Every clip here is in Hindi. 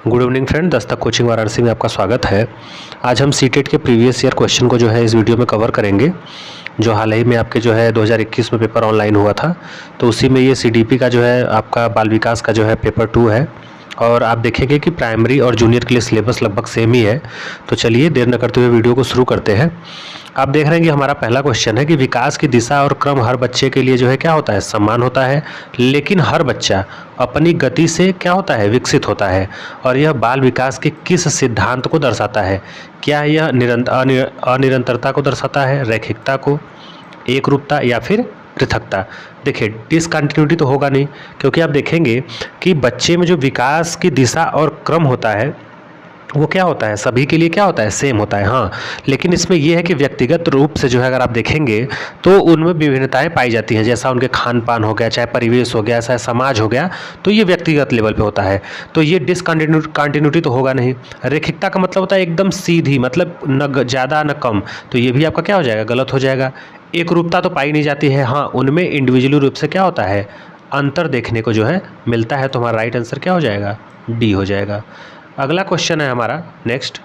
Good evening friend, Dastak coaching Varanasi में आपका स्वागत है। आज हम सीटेट के प्रीवियस ईयर क्वेश्चन को जो है इस वीडियो में कवर करेंगे। जो हाल ही में आपके जो है 2021 में पेपर ऑनलाइन हुआ था, तो उसी में ये सीडीपी का जो है आपका बाल विकास का जो है पेपर 2 है। और आप देखेंगे कि प्राइमरी और जूनियर के लिए सिलेबस लगभग सेम ही है। तो चलिए देर न करते हुए वीडियो को शुरू करते हैं। आप देख रहे हैं कि हमारा पहला क्वेश्चन है कि विकास की दिशा और क्रम हर बच्चे के लिए जो है क्या होता है, समान होता है, लेकिन हर बच्चा अपनी गति से क्या होता है, विकसित होता है। और यह बाल विकास के किस सिद्धांत को दर्शाता है? क्या यह अनिरंतरता को दर्शाता है, रैखिकता को, एकरूपता या फिर पृथकता? देखिए, डिसकंटिन्यूटी तो होगा नहीं, क्योंकि आप देखेंगे कि बच्चे में जो विकास की दिशा और क्रम होता है वो क्या होता है, सभी के लिए क्या होता है, सेम होता है। हाँ, लेकिन इसमें यह है कि व्यक्तिगत रूप से जो है अगर आप देखेंगे तो उनमें विभिन्नताएं पाई जाती हैं। जैसा उनके खान पान हो गया, चाहे परिवेश हो गया, चाहे समाज हो गया, तो ये व्यक्तिगत लेवल पे होता है। तो ये डिसकंटिन्यूटी तो होगा नहीं। रैखिकता का मतलब होता है एकदम सीधी, मतलब न ज़्यादा न कम, तो ये भी आपका क्या हो जाएगा, गलत हो जाएगा। एकरूपता तो पाई नहीं जाती है। हाँ, उनमें इंडिविजुअली रूप से क्या होता है, अंतर देखने को जो है मिलता है। तो हमारा राइट आंसर क्या हो जाएगा, डी हो जाएगा। अगला क्वेश्चन है हमारा नेक्स्ट।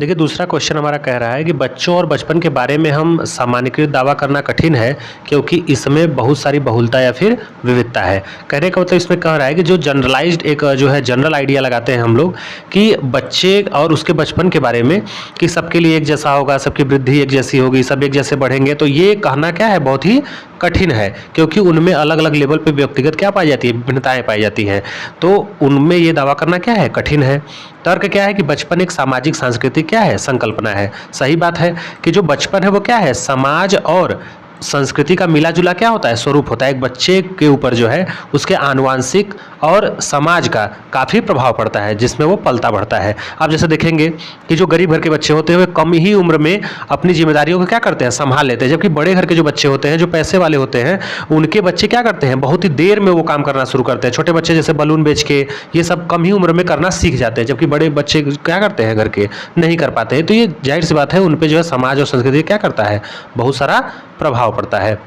देखिए, दूसरा क्वेश्चन हमारा कह रहा है कि बच्चों और बचपन के बारे में हम सामान्यकृत दावा करना कठिन है, क्योंकि इसमें बहुत सारी बहुलता या फिर विविधता है। कहने का मतलब इसमें कह रहा है कि जो जनरलाइज्ड एक जो है जनरल आइडिया लगाते हैं हम लोग कि बच्चे और उसके बचपन के बारे में कि सबके लिए एक जैसा होगा, सबकी वृद्धि एक जैसी होगी, सब एक जैसे बढ़ेंगे, तो ये कहना क्या है, बहुत ही कठिन है, क्योंकि उनमें अलग अलग लेवल पे व्यक्तिगत क्या पाई जाती है, विभिन्नताएं पाई जाती हैं। तो उनमें ये दावा करना क्या है, कठिन है। तर्क क्या है कि बचपन एक सामाजिक सांस्कृतिक क्या है, संकल्पना है। सही बात है कि जो बचपन है वो क्या है, समाज और संस्कृति का मिला जुला क्या होता है, स्वरूप होता है। एक बच्चे के ऊपर जो है उसके आनुवांशिक और समाज का काफ़ी प्रभाव पड़ता है, जिसमें वो पलता बढ़ता है। आप जैसे देखेंगे कि जो गरीब घर के बच्चे होते हैं वे कम ही उम्र में अपनी जिम्मेदारियों को क्या करते हैं, संभाल लेते हैं, जबकि बड़े घर के जो बच्चे होते हैं, जो पैसे वाले होते हैं, उनके बच्चे क्या करते हैं, बहुत ही देर में वो काम करना शुरू करते हैं। छोटे बच्चे जैसे बलून बेच के ये सब कम ही उम्र में करना सीख जाते हैं, जबकि बड़े बच्चे क्या करते हैं, घर के नहीं कर पाते हैं। तो ये जाहिर सी बात है, उन पर जो है समाज और संस्कृति क्या करता है, बहुत सारा प्रभाव पड़ता है।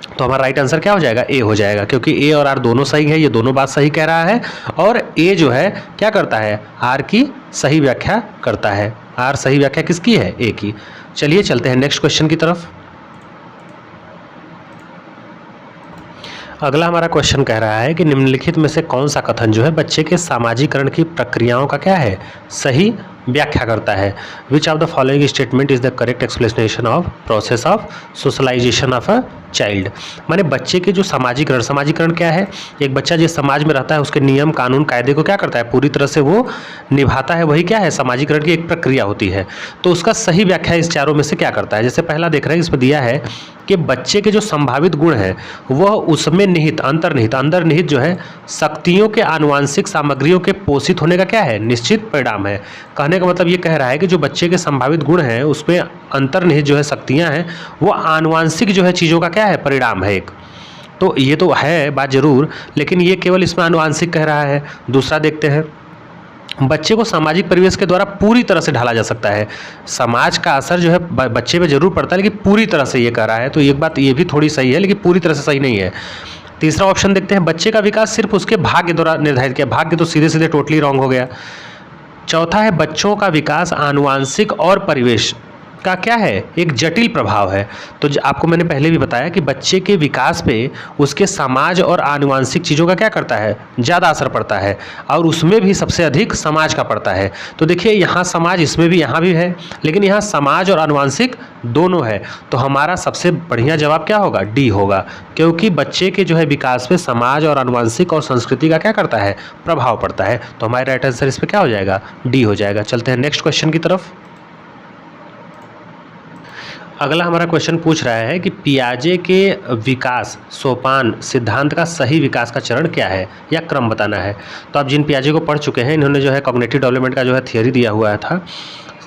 तो हमारा राइट आंसर क्या हो जाएगा, ए हो जाएगा, क्योंकि ए और आर दोनों सही है, ये दोनों बात सही कह रहा है। और ए जो है क्या करता है, आर की सही व्याख्या करता है। आर सही व्याख्या किसकी है, ए की। चलिए चलते हैं नेक्स्ट क्वेश्चन की तरफ। अगला हमारा क्वेश्चन कह रहा है कि निम्नलिखित में से कौन सा कथन जो है बच्चे के सामाजिकरण की प्रक्रियाओं का क्या है, सही व्याख्या करता है। Which of the following statement is the correct explanation of process of socialisation of a child. माने बच्चे के जो समाजीकरण क्या है, एक बच्चा जिस समाज में रहता है उसके नियम कानून कायदे को क्या करता है, पूरी तरह से वो निभाता है, वही क्या है, समाजीकरण की एक प्रक्रिया होती है। तो उसका सही व्याख्या इस चारों में से क्या करता है। जैसे पहला देख रहे हैं, इसमें दिया है कि बच्चे के जो संभावित गुण हैं वह उसमें निहित अंतर्निहित जो है शक्तियों के आनुवांशिक सामग्रियों के पोषित होने का क्या है, निश्चित परिणाम है। कहने का मतलब ये कह रहा है कि जो बच्चे के संभावित गुण हैं उसमें अंतर्निहित जो है शक्तियां हैं, वो आनुवांशिक जो है चीज़ों का क्या है, परिणाम है एक। तो ये तो है बात जरूर, लेकिन ये केवल इसमें आनुवांशिक कह रहा है। दूसरा देखते हैं, बच्चे को सामाजिक परिवेश के द्वारा पूरी तरह से ढाला जा सकता है। समाज का असर जो है बच्चे पे जरूर पड़ता है, लेकिन पूरी तरह से ये कह रहा है। तो एक बात ये भी थोड़ी सही है, लेकिन पूरी तरह से सही नहीं है। तीसरा ऑप्शन देखते हैं, बच्चे का विकास सिर्फ उसके भाग्य द्वारा निर्धारित किया। भाग्य तो सीधे सीधे टोटली रॉन्ग हो गया। चौथा है, बच्चों का विकास आनुवांशिक और परिवेश का क्या है, एक जटिल प्रभाव है। तो आपको मैंने पहले भी बताया कि बच्चे के विकास पे उसके समाज और आनुवांशिक चीज़ों का क्या करता है, ज़्यादा असर पड़ता है, और उसमें भी सबसे अधिक समाज का पड़ता है। तो देखिए, यहाँ समाज इसमें भी, यहाँ भी है, लेकिन यहाँ समाज और आनुवांशिक दोनों है। तो हमारा सबसे बढ़िया जवाब क्या होगा, डी होगा, क्योंकि बच्चे के जो है विकास पे समाज और आनुवांशिक और संस्कृति का क्या करता है, प्रभाव पड़ता है। तो हमारा राइट आंसर इस पर क्या हो जाएगा, डी हो जाएगा। चलते हैं नेक्स्ट क्वेश्चन की तरफ। अगला हमारा क्वेश्चन पूछ रहा है कि पियाजे के विकास सोपान सिद्धांत का सही विकास का चरण क्या है या क्रम बताना है। तो आप जिन पियाजे को पढ़ चुके हैं, इन्होंने जो है कॉग्निटिव डेवलपमेंट का जो है थियरी दिया हुआ था,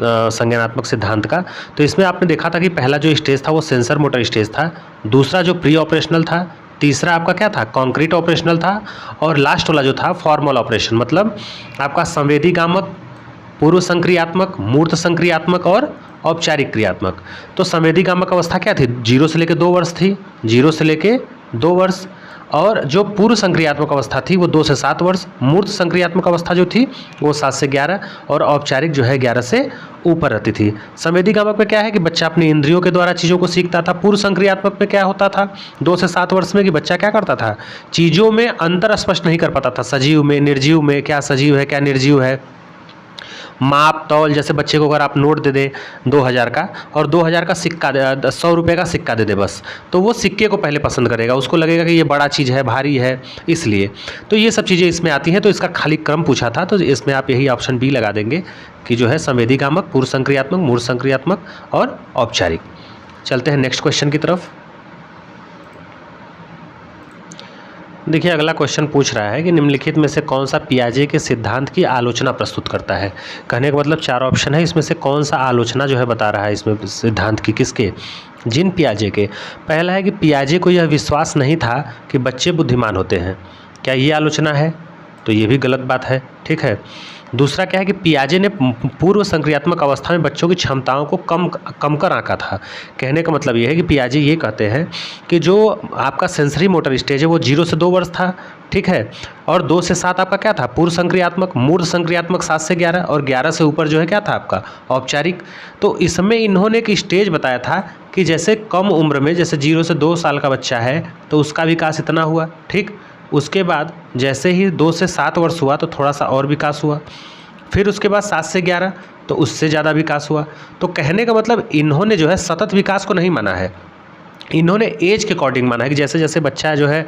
संज्ञानात्मक सिद्धांत का। तो इसमें आपने देखा था कि पहला जो स्टेज था वो सेंसर मोटर स्टेज था, दूसरा जो प्री ऑपरेशनल था, तीसरा आपका क्या था, कॉन्क्रीट ऑपरेशनल था, और लास्ट वाला जो था फॉर्मल ऑपरेशन, मतलब आपका संवेदीगामक, पूर्व संक्रियात्मक, मूर्त संक्रियात्मक और औपचारिक क्रियात्मक। तो संवेदीगामक अवस्था क्या थी, 0 से लेकर 2 वर्ष थी, 0 से लेकर 2 वर्ष। और जो पूर्व संक्रियात्मक अवस्था थी वो 2 से 7 वर्ष, मूर्त संक्रियात्मक अवस्था जो थी वो 7 से 11 और औपचारिक जो है 11 से ऊपर रहती थी। संवेदीगामक में क्या है कि बच्चा अपनी इंद्रियों के द्वारा चीज़ों को सीखता था। पूर्व संक्रियात्मक में क्या होता था 2 से 7 वर्ष में कि बच्चा क्या करता था, चीज़ों में अंतर स्पष्ट नहीं कर पाता था, सजीव में निर्जीव में, क्या सजीव है क्या निर्जीव है, माप तौल। जैसे बच्चे को अगर आप नोट दे दें 2000 का और 2000 का सिक्का 100 रुपये का सिक्का दे दे बस, तो वो सिक्के को पहले पसंद करेगा, उसको लगेगा कि ये बड़ा चीज़ है, भारी है, इसलिए। तो ये सब चीज़ें इसमें आती हैं। तो इसका खाली क्रम पूछा था, तो इसमें आप यही ऑप्शन बी लगा देंगे कि जो है संवेदीगामक, पूर्व संक्रियात्मक, मूर्त संक्रियात्मक और औपचारिक। चलते हैं नेक्स्ट क्वेश्चन की तरफ। देखिए अगला क्वेश्चन पूछ रहा है कि निम्नलिखित में से कौन सा पियाजे के सिद्धांत की आलोचना प्रस्तुत करता है। कहने का मतलब 4 ऑप्शन है, इसमें से कौन सा आलोचना जो है बता रहा है इसमें सिद्धांत की, किसके, जिन पियाजे के। पहला है कि पियाजे को यह विश्वास नहीं था कि बच्चे बुद्धिमान होते हैं। क्या ये आलोचना है? तो ये भी गलत बात है, ठीक है। दूसरा क्या है कि पियाजे ने पूर्व संक्रियात्मक अवस्था में बच्चों की क्षमताओं को कम कर आंका था। कहने का मतलब ये है कि पियाजे ये कहते हैं कि जो आपका सेंसरी मोटर स्टेज है वो 0 से 2 वर्ष था, ठीक है, और 2 से 7 आपका क्या था, पूर्व संक्रियात्मक, मूर्त संक्रियात्मक 7 से 11 और 11 से ऊपर जो है क्या था आपका औपचारिक। तो इसमें इन्होंने एक स्टेज बताया था कि जैसे कम उम्र में, जैसे 0 से 2 साल का बच्चा है तो उसका विकास इतना हुआ, ठीक। उसके बाद जैसे ही 2 से 7 वर्ष हुआ तो थोड़ा सा और विकास हुआ, फिर उसके बाद 7 से 11 तो उससे ज़्यादा विकास हुआ। तो कहने का मतलब इन्होंने जो है सतत विकास को नहीं माना है, इन्होंने एज के अकॉर्डिंग माना है कि जैसे जैसे बच्चा जो है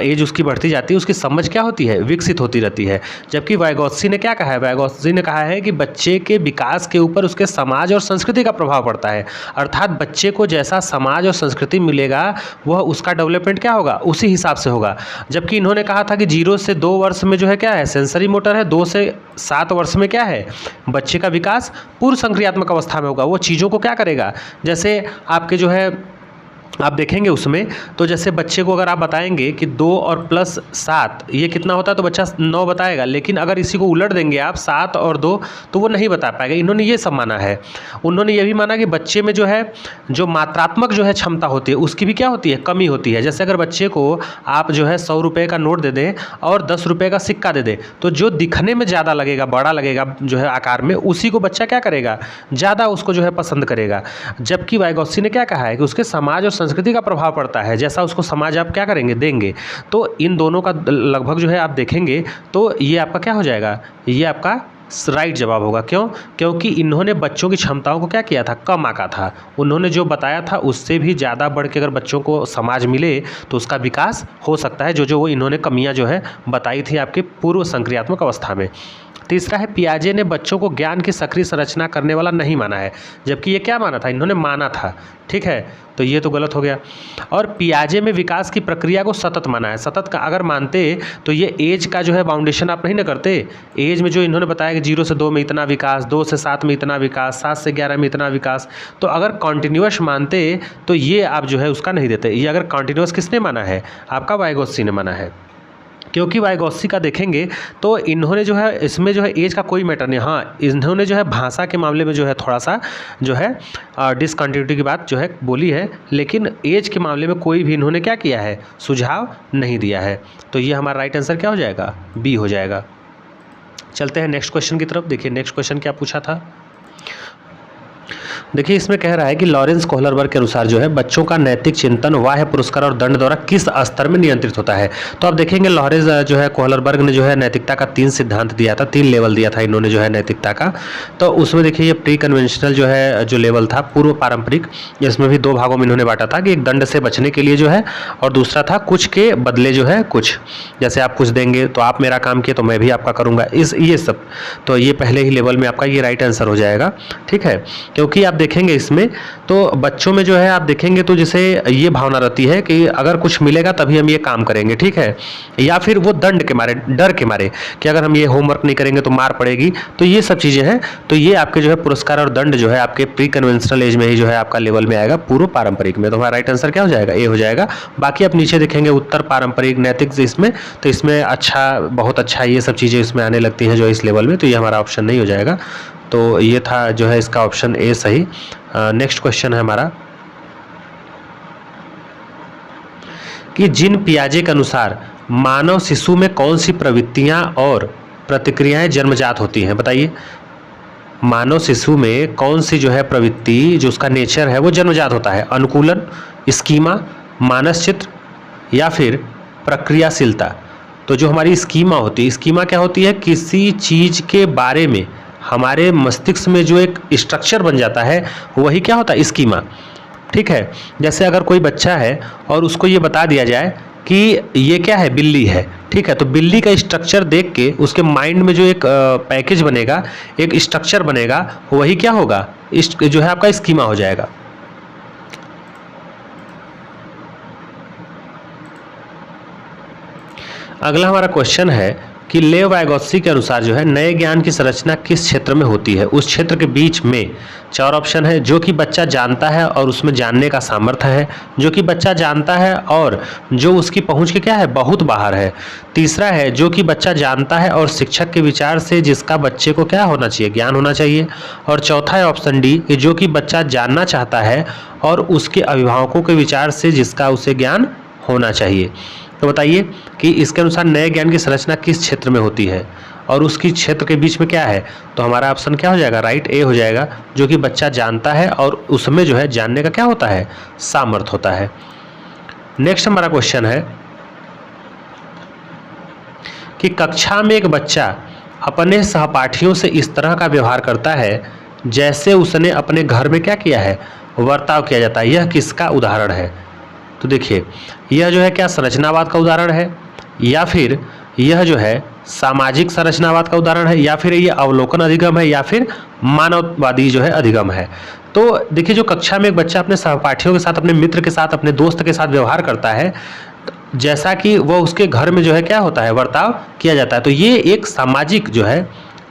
एज उसकी बढ़ती जाती है उसकी समझ क्या होती है, विकसित होती रहती है। जबकि वाइगोत्स्की ने क्या कहा है, वाइगोत्स्की ने कहा है कि बच्चे के विकास के ऊपर उसके समाज और संस्कृति का प्रभाव पड़ता है। अर्थात बच्चे को जैसा समाज और संस्कृति मिलेगा वह उसका डेवलपमेंट क्या होगा, उसी हिसाब से होगा। जबकि इन्होंने कहा था कि 0 से 2 वर्ष में जो है क्या है, सेंसरी मोटर है, 2 से 7 वर्ष में क्या है, बच्चे का विकास पूर्व संक्रियात्मक अवस्था में होगा। वो चीज़ों को क्या करेगा, जैसे आपके जो है आप देखेंगे उसमें, तो जैसे बच्चे को अगर आप बताएंगे कि 2 और प्लस 7 ये कितना होता है तो बच्चा 9 बताएगा, लेकिन अगर इसी को उलट देंगे आप 7 और 2 तो वो नहीं बता पाएगा। इन्होंने ये सब माना है। उन्होंने ये भी माना कि बच्चे में जो है जो मात्रात्मक जो है क्षमता होती है उसकी भी क्या होती है, कमी होती है। जैसे अगर बच्चे को आप जो है 100 रुपये का नोट दे दें और 10 रुपये का सिक्का दे दें तो जो दिखने में ज़्यादा लगेगा, बड़ा लगेगा जो है आकार में, उसी को बच्चा क्या करेगा, ज़्यादा उसको जो है पसंद करेगा। जबकि वाइगोत्स्की ने क्या कहा है कि उसके समाज और संस्कृति का प्रभाव पड़ता है, जैसा उसको समाज आप क्या करेंगे, देंगे। तो इन दोनों का लगभग जो है आप देखेंगे तो ये आपका क्या हो जाएगा, ये आपका राइट जवाब होगा। क्यों? क्योंकि इन्होंने बच्चों की क्षमताओं को क्या किया था, कम आंका था। उन्होंने जो बताया था उससे भी ज़्यादा बढ़ के अगर बच्चों को समाज मिले तो उसका विकास हो सकता है, जो वो इन्होंने कमियां जो है बताई थी आपके पूर्व संक्रियात्मक अवस्था में। तीसरा है पियाजे ने बच्चों को ज्ञान की सक्रिय संरचना करने वाला नहीं माना है। जबकि ये क्या माना था, इन्होंने माना था, ठीक है, तो ये तो गलत हो गया। और पियाजे में विकास की प्रक्रिया को सतत माना है। सतत का अगर मानते तो ये एज का जो है बाउंडेशन आप नहीं ना करते। एज में जो इन्होंने बताया कि 0 से 2 में इतना विकास, 2 से 7 में इतना विकास, 7 से 11 में इतना विकास, तो अगर कॉन्टिन्यूअस मानते तो ये आप जो है उसका नहीं देते। ये अगर कॉन्टिन्यूअस किसने माना है, आपका वाइगोत्स्की ने माना है। क्योंकि वाइगोत्स्की का देखेंगे तो इन्होंने जो है इसमें जो है एज का कोई मैटर नहीं। हाँ, इन्होंने जो है भाषा के मामले में जो है थोड़ा सा जो है डिसकंटिन्यूटी की बात जो है बोली है, लेकिन एज के मामले में कोई भी इन्होंने क्या किया है, सुझाव नहीं दिया है। तो ये हमारा राइट आंसर क्या हो जाएगा, बी हो जाएगा। चलते हैं नेक्स्ट क्वेश्चन की तरफ। देखिए नेक्स्ट क्वेश्चन क्या पूछा था। देखिए इसमें कह रहा है कि लॉरेंस कोहलरबर्ग के अनुसार जो है बच्चों का नैतिक चिंतन वाह्य पुरस्कार और दंड द्वारा किस स्तर में नियंत्रित होता है। तो आप देखेंगे लॉरेंस जो है कोहलरबर्ग ने जो है नैतिकता का 3 सिद्धांत दिया था, 3 लेवल दिया था इन्होंने जो है नैतिकता का। तो उसमें देखिए ये प्री कन्वेंशनल जो है जो लेवल था, पूर्व पारंपरिक, इसमें भी 2 भागों में इन्होंने बांटा था कि एक दंड से बचने के लिए जो है और दूसरा था कुछ के बदले जो है कुछ, जैसे आप कुछ देंगे तो आप मेरा काम किए तो मैं भी आपका करूँगा, ये सब। तो ये पहले ही लेवल में आपका ये राइट आंसर हो जाएगा, ठीक है। क्योंकि आप देखेंगे इसमें तो बच्चों में जो है आप देखेंगे तो जैसे ये भावना रहती है कि अगर कुछ मिलेगा तभी हम ये काम करेंगे, ठीक है, या फिर वो दंड के मारे, डर के मारे कि अगर हम ये होमवर्क नहीं करेंगे तो मार पड़ेगी। तो ये सब चीज़ें हैं। तो ये आपके जो है पुरस्कार और दंड जो है आपके प्री कन्वेंशनल एज में ही जो है आपका लेवल में आएगा, पूर्व पारंपरिक में। तो हमारा राइट आंसर क्या हो जाएगा, ए हो जाएगा। बाकी आप नीचे देखेंगे उत्तर पारंपरिक, नैतिक इसमें, तो इसमें अच्छा, बहुत अच्छा ये सब चीज़ें इसमें आने लगती हैं जो इस लेवल में। तो ये हमारा ऑप्शन नहीं हो जाएगा। तो ये था जो है इसका ऑप्शन ए सही। नेक्स्ट क्वेश्चन है हमारा कि जीन पियाजे के अनुसार मानव शिशु में कौन सी प्रवृत्तियां और प्रतिक्रियाएं जन्मजात होती हैं? बताइए, मानव शिशु में कौन सी जो है प्रवृत्ति, जो उसका नेचर है वो जन्मजात होता है? अनुकूलन, स्कीमा, मानसचित्र या फिर प्रक्रियाशीलता? तो जो हमारी स्कीमा होती है, स्कीमा क्या होती है? किसी चीज़ के बारे में हमारे मस्तिष्क में जो एक स्ट्रक्चर बन जाता है वही क्या होता है? स्कीमा। ठीक है, जैसे अगर कोई बच्चा है और उसको ये बता दिया जाए कि ये क्या है? बिल्ली है। ठीक है, तो बिल्ली का स्ट्रक्चर देख के उसके माइंड में जो एक पैकेज बनेगा, एक स्ट्रक्चर बनेगा, वही क्या होगा? जो है आपका स्कीमा हो जाएगा। अगला हमारा क्वेश्चन है कि लेव वाइगोत्स्की के अनुसार जो है नए ज्ञान की संरचना किस क्षेत्र में होती है? उस क्षेत्र के बीच में 4 ऑप्शन है, जो कि बच्चा जानता है और उसमें जानने का सामर्थ्य है, जो कि बच्चा जानता है और जो उसकी पहुंच के क्या है? बहुत बाहर है। तीसरा है जो कि बच्चा जानता है और शिक्षक के विचार से जिसका बच्चे को क्या होना चाहिए? ज्ञान होना चाहिए। और चौथा है ऑप्शन डी, जो कि बच्चा जानना चाहता है और उसके अभिभावकों के विचार से जिसका उसे ज्ञान होना चाहिए। तो बताइए कि इसके अनुसार नए ज्ञान की संरचना किस क्षेत्र में होती है और उसकी क्षेत्र के बीच में क्या है? तो हमारा ऑप्शन क्या हो जाएगा? राइट, ए हो जाएगा, जो कि बच्चा जानता है और उसमें जो है जानने का क्या होता है? सामर्थ्य होता है। नेक्स्ट हमारा क्वेश्चन है कि कक्षा में एक बच्चा अपने सहपाठियों से इस तरह का व्यवहार करता है जैसे उसने अपने घर में क्या किया है? बर्ताव किया जाता है। यह किसका उदाहरण है? तो देखिए, यह जो है क्या संरचनावाद का उदाहरण है, या फिर यह जो है सामाजिक संरचनावाद का उदाहरण है, या फिर ये अवलोकन अधिगम है, या फिर मानववादी जो है अधिगम है? तो देखिए, जो कक्षा में एक बच्चा अपने सहपाठियों के साथ, अपने मित्र के साथ, अपने दोस्त के साथ व्यवहार करता है जैसा कि वह उसके घर में जो है क्या होता है? बर्ताव किया जाता है। तो ये एक सामाजिक जो है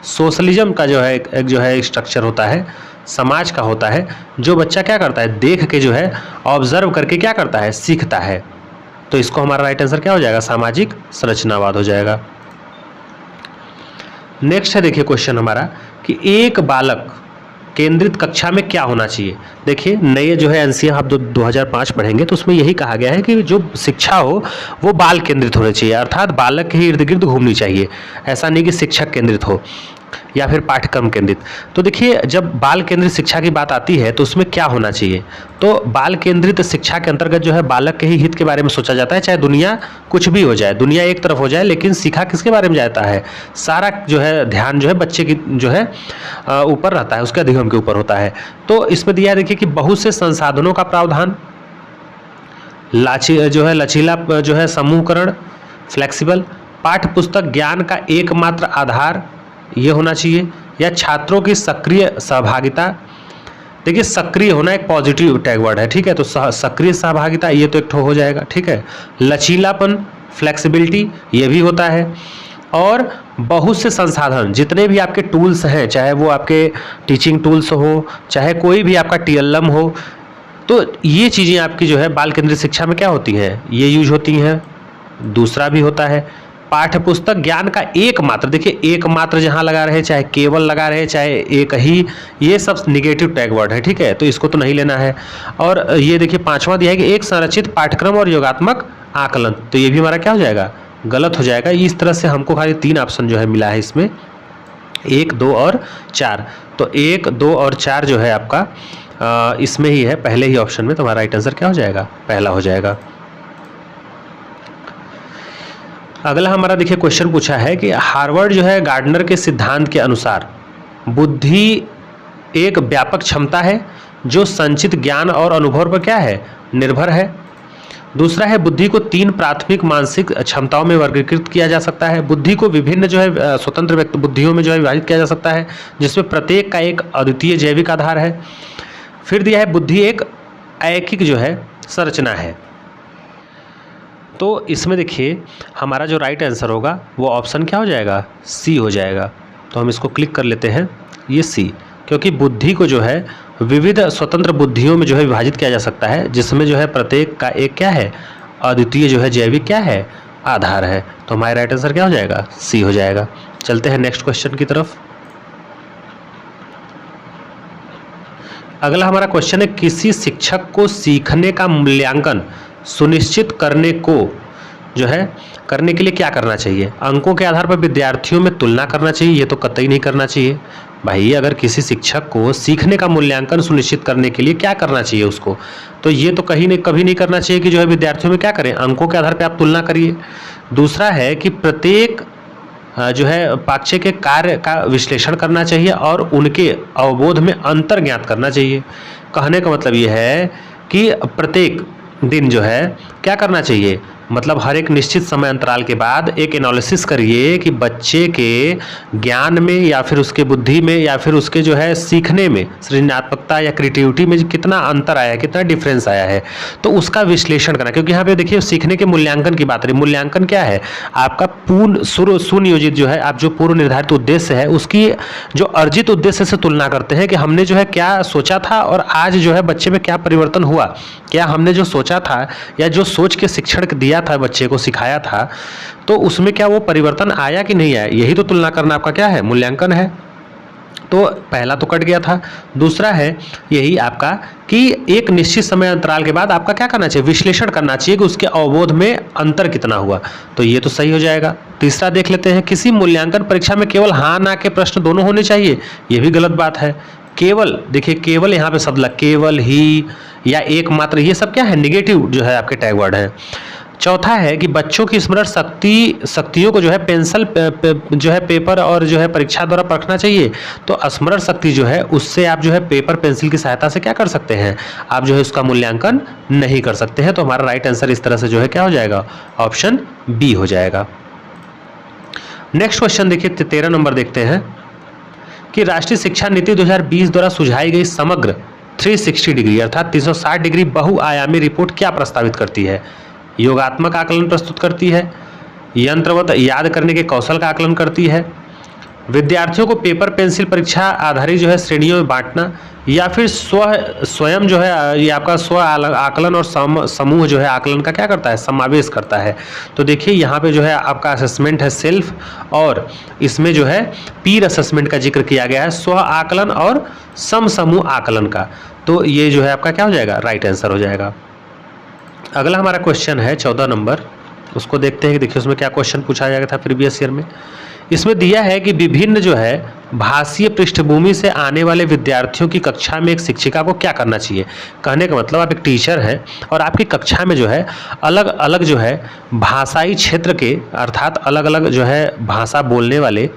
सोशलिज्म का जो है एक जो है स्ट्रक्चर होता है, समाज का होता है, जो बच्चा क्या करता है? देख के जो है ऑब्जर्व करके क्या करता है? सीखता है। तो इसको हमारा राइट आंसर क्या हो जाएगा? सामाजिक संरचनावाद हो जाएगा। नेक्स्ट है देखिए क्वेश्चन हमारा कि एक बालक केंद्रित कक्षा में क्या होना चाहिए? देखिए, नए जो है एनसीईआरटी आप 2005 पढ़ेंगे तो उसमें यही कहा गया है कि जो शिक्षा हो वो बाल केंद्रित होनी चाहिए, अर्थात बालक के ही इर्द गिर्द घूमनी चाहिए। ऐसा नहीं कि शिक्षक केंद्रित हो या फिर पाठ्यक्रम केंद्रित। तो देखिए, जब बाल केंद्रित शिक्षा की बात आती है तो उसमें क्या होना चाहिए? तो बाल केंद्रित शिक्षा के अंतर्गत जो है बालक के ही हित के बारे में सोचा जाता है, चाहे दुनिया कुछ भी हो जाए, दुनिया एक तरफ हो जाए, लेकिन सीखा किसके बारे में जाता है? सारा जो है ध्यान जो है बच्चे की जो है ऊपर रहता है, उसके अधिगम के ऊपर होता है। तो इसमें दिया है देखिए कि बहुत से संसाधनों का प्रावधान, लचीला जो है समूहकरण, फ्लेक्सिबल, पाठ्य पुस्तक ज्ञान का एकमात्र आधार ये होना चाहिए, या छात्रों की सक्रिय सहभागिता। देखिए, सक्रिय होना एक पॉजिटिव टैग वर्ड है। ठीक है, तो सक्रिय सहभागिता ये तो एक ठो हो जाएगा। ठीक है, लचीलापन, फ्लेक्सिबिलिटी ये भी होता है। और बहुत से संसाधन, जितने भी आपके टूल्स हैं, चाहे वो आपके टीचिंग टूल्स हो, चाहे कोई भी आपका TLM हो, तो ये चीज़ें आपकी जो है बाल केंद्रित शिक्षा में क्या होती हैं? ये यूज होती हैं। दूसरा भी होता है पाठ्य पुस्तक ज्ञान का एकमात्र। देखिए, एकमात्र जहां लगा रहे, चाहे केवल लगा रहे, चाहे एक ही, ये सब निगेटिव टैग वर्ड है। ठीक है, तो इसको तो नहीं लेना है। और ये देखिए 5वां दिया है कि एक संरचित पाठ्यक्रम और योगात्मक आकलन, तो ये भी हमारा क्या हो जाएगा? गलत हो जाएगा। इस तरह से हमको खाली 3 ऑप्शन जो है मिला है इसमें, 1, 2 और 4। तो 1, 2 और 4 जो है आपका इसमें ही है, पहले ही ऑप्शन में। तो हमारा राइट आंसर क्या हो जाएगा? पहला हो जाएगा। अगला हमारा देखिए क्वेश्चन पूछा है कि हार्वर्ड जो है गार्डनर के सिद्धांत के अनुसार बुद्धि एक व्यापक क्षमता है जो संचित ज्ञान और अनुभव पर क्या है? निर्भर है। दूसरा है बुद्धि को 3 प्राथमिक मानसिक क्षमताओं में वर्गीकृत किया जा सकता है। बुद्धि को विभिन्न जो है स्वतंत्र व्यक्ति बुद्धियों में जो है विभाजित किया जा सकता है, जिसमें प्रत्येक का एक अद्वितीय जैविक आधार है। फिर दिया है बुद्धि एक ऐकिक जो है संरचना है। तो इसमें देखिए हमारा जो राइट आंसर होगा वो ऑप्शन क्या हो जाएगा? सी हो जाएगा। तो हम इसको क्लिक कर लेते हैं, ये सी, क्योंकि बुद्धि को जो है विविध स्वतंत्र बुद्धियों में जो है विभाजित किया जा सकता है, जिसमें जो है प्रत्येक का एक क्या है? अद्वितीय जो है जैविक क्या है? आधार है। तो हमारा राइट आंसर क्या हो जाएगा? सी हो जाएगा। चलते हैं नेक्स्ट क्वेश्चन की तरफ। अगला हमारा क्वेश्चन है किसी शिक्षक को सीखने का मूल्यांकन सुनिश्चित करने को जो है करने के लिए क्या करना चाहिए? अंकों के आधार पर विद्यार्थियों में तुलना करना चाहिए? ये तो कतई नहीं करना चाहिए भाई। अगर किसी शिक्षक को सीखने का मूल्यांकन सुनिश्चित करने के लिए क्या करना चाहिए उसको, तो ये तो कभी नहीं करना चाहिए कि जो है विद्यार्थियों में क्या करें, अंकों के आधार पर आप तुलना करिए। दूसरा है कि प्रत्येक जो है पाठ्य के कार्य का विश्लेषण करना चाहिए और उनके अवबोध में अंतर ज्ञात करना चाहिए। कहने का मतलब ये है कि प्रत्येक दिन जो है क्या करना चाहिए, मतलब हर एक निश्चित समय अंतराल के बाद एक एनालिसिस करिए कि बच्चे के ज्ञान में या फिर उसके बुद्धि में या फिर उसके जो है सीखने में, सृजनात्मकता या क्रिएटिविटी में कितना अंतर आया है, कितना डिफरेंस आया है, तो उसका विश्लेषण करना। क्योंकि यहाँ पे देखिए सीखने के मूल्यांकन की बात रही। मूल्यांकन क्या है? आपका पूर्ण सुनियोजित जो है, आप जो पूर्व निर्धारित उद्देश्य है उसकी जो अर्जित उद्देश्य से तुलना करते हैं कि हमने जो है क्या सोचा था और आज जो है बच्चे में क्या परिवर्तन हुआ, क्या हमने जो सोचा था या जो सोच के शिक्षण दिया था, बच्चे को सिखाया था, तो उसमें क्या वो परिवर्तन आया कि नहीं आया, यही तो तुलना करना आपका क्या है, मूल्यांकन है। तो पहला तो कट गया था। दूसरा है यही आपका कि एक निश्चित समय अंतराल के बाद आपका क्या करना चाहिए, विश्लेषण करना चाहिए कि उसके अवबोध में अंतर कितना हुआ, तो ये तो सही हो जाएगा। तीसरा देख लेते हैं, किसी मूल्यांकन परीक्षा में केवल हाँ ना के प्रश्न दोनों होने चाहिए, ये भी गलत बात है। केवल देखिए, केवल यहाँ पे शब्द लग, केवल ही या एकमात्र, ये सब क्या है, निगेटिव जो है आपके टैग वर्ड है। चौथा है कि बच्चों की स्मरण शक्तियों को जो है पेंसिल जो है पेपर और जो है परीक्षा द्वारा परखना चाहिए। तो स्मरण शक्ति जो है उससे आप जो है पेपर पेंसिल की सहायता से क्या कर सकते हैं, आप जो है उसका मूल्यांकन नहीं कर सकते हैं। तो हमारा राइट आंसर इस तरह से जो है क्या हो जाएगा, ऑप्शन बी हो जाएगा। नेक्स्ट क्वेश्चन देखिए 13 नंबर देखते हैं कि राष्ट्रीय शिक्षा नीति 2020 द्वारा सुझाई गई समग्र 360 डिग्री अर्थात 360 डिग्री बहुआयामी रिपोर्ट क्या प्रस्तावित करती है? योगात्मक आकलन प्रस्तुत करती है, यंत्रवत याद करने के कौशल का आकलन करती है, विद्यार्थियों को पेपर पेंसिल परीक्षा आधारित जो है श्रेणियों में बांटना, या फिर स्वयं जो है ये आपका स्व आकलन और समूह जो है आकलन का क्या करता है, समावेश करता है। तो देखिए यहाँ पे जो है आपका असेसमेंट है सेल्फ, और इसमें जो है पीर असेसमेंट का जिक्र किया गया है, स्व आकलन और समूह आकलन का। तो ये जो है आपका क्या हो जाएगा, राइट आंसर हो जाएगा। अगला हमारा क्वेश्चन है 14 नंबर, उसको देखते हैं कि देखिए उसमें क्या क्वेश्चन पूछा गया था प्रीवियस ईयर में। इसमें दिया है कि विभिन्न जो है भाषीय पृष्ठभूमि से आने वाले विद्यार्थियों की कक्षा में एक शिक्षिका को क्या करना चाहिए। कहने का मतलब आप एक टीचर हैं और आपकी कक्षा में जो है अलग अलग जो है भाषाई क्षेत्र के अर्थात अलग अलग जो है भाषा बोलने वाले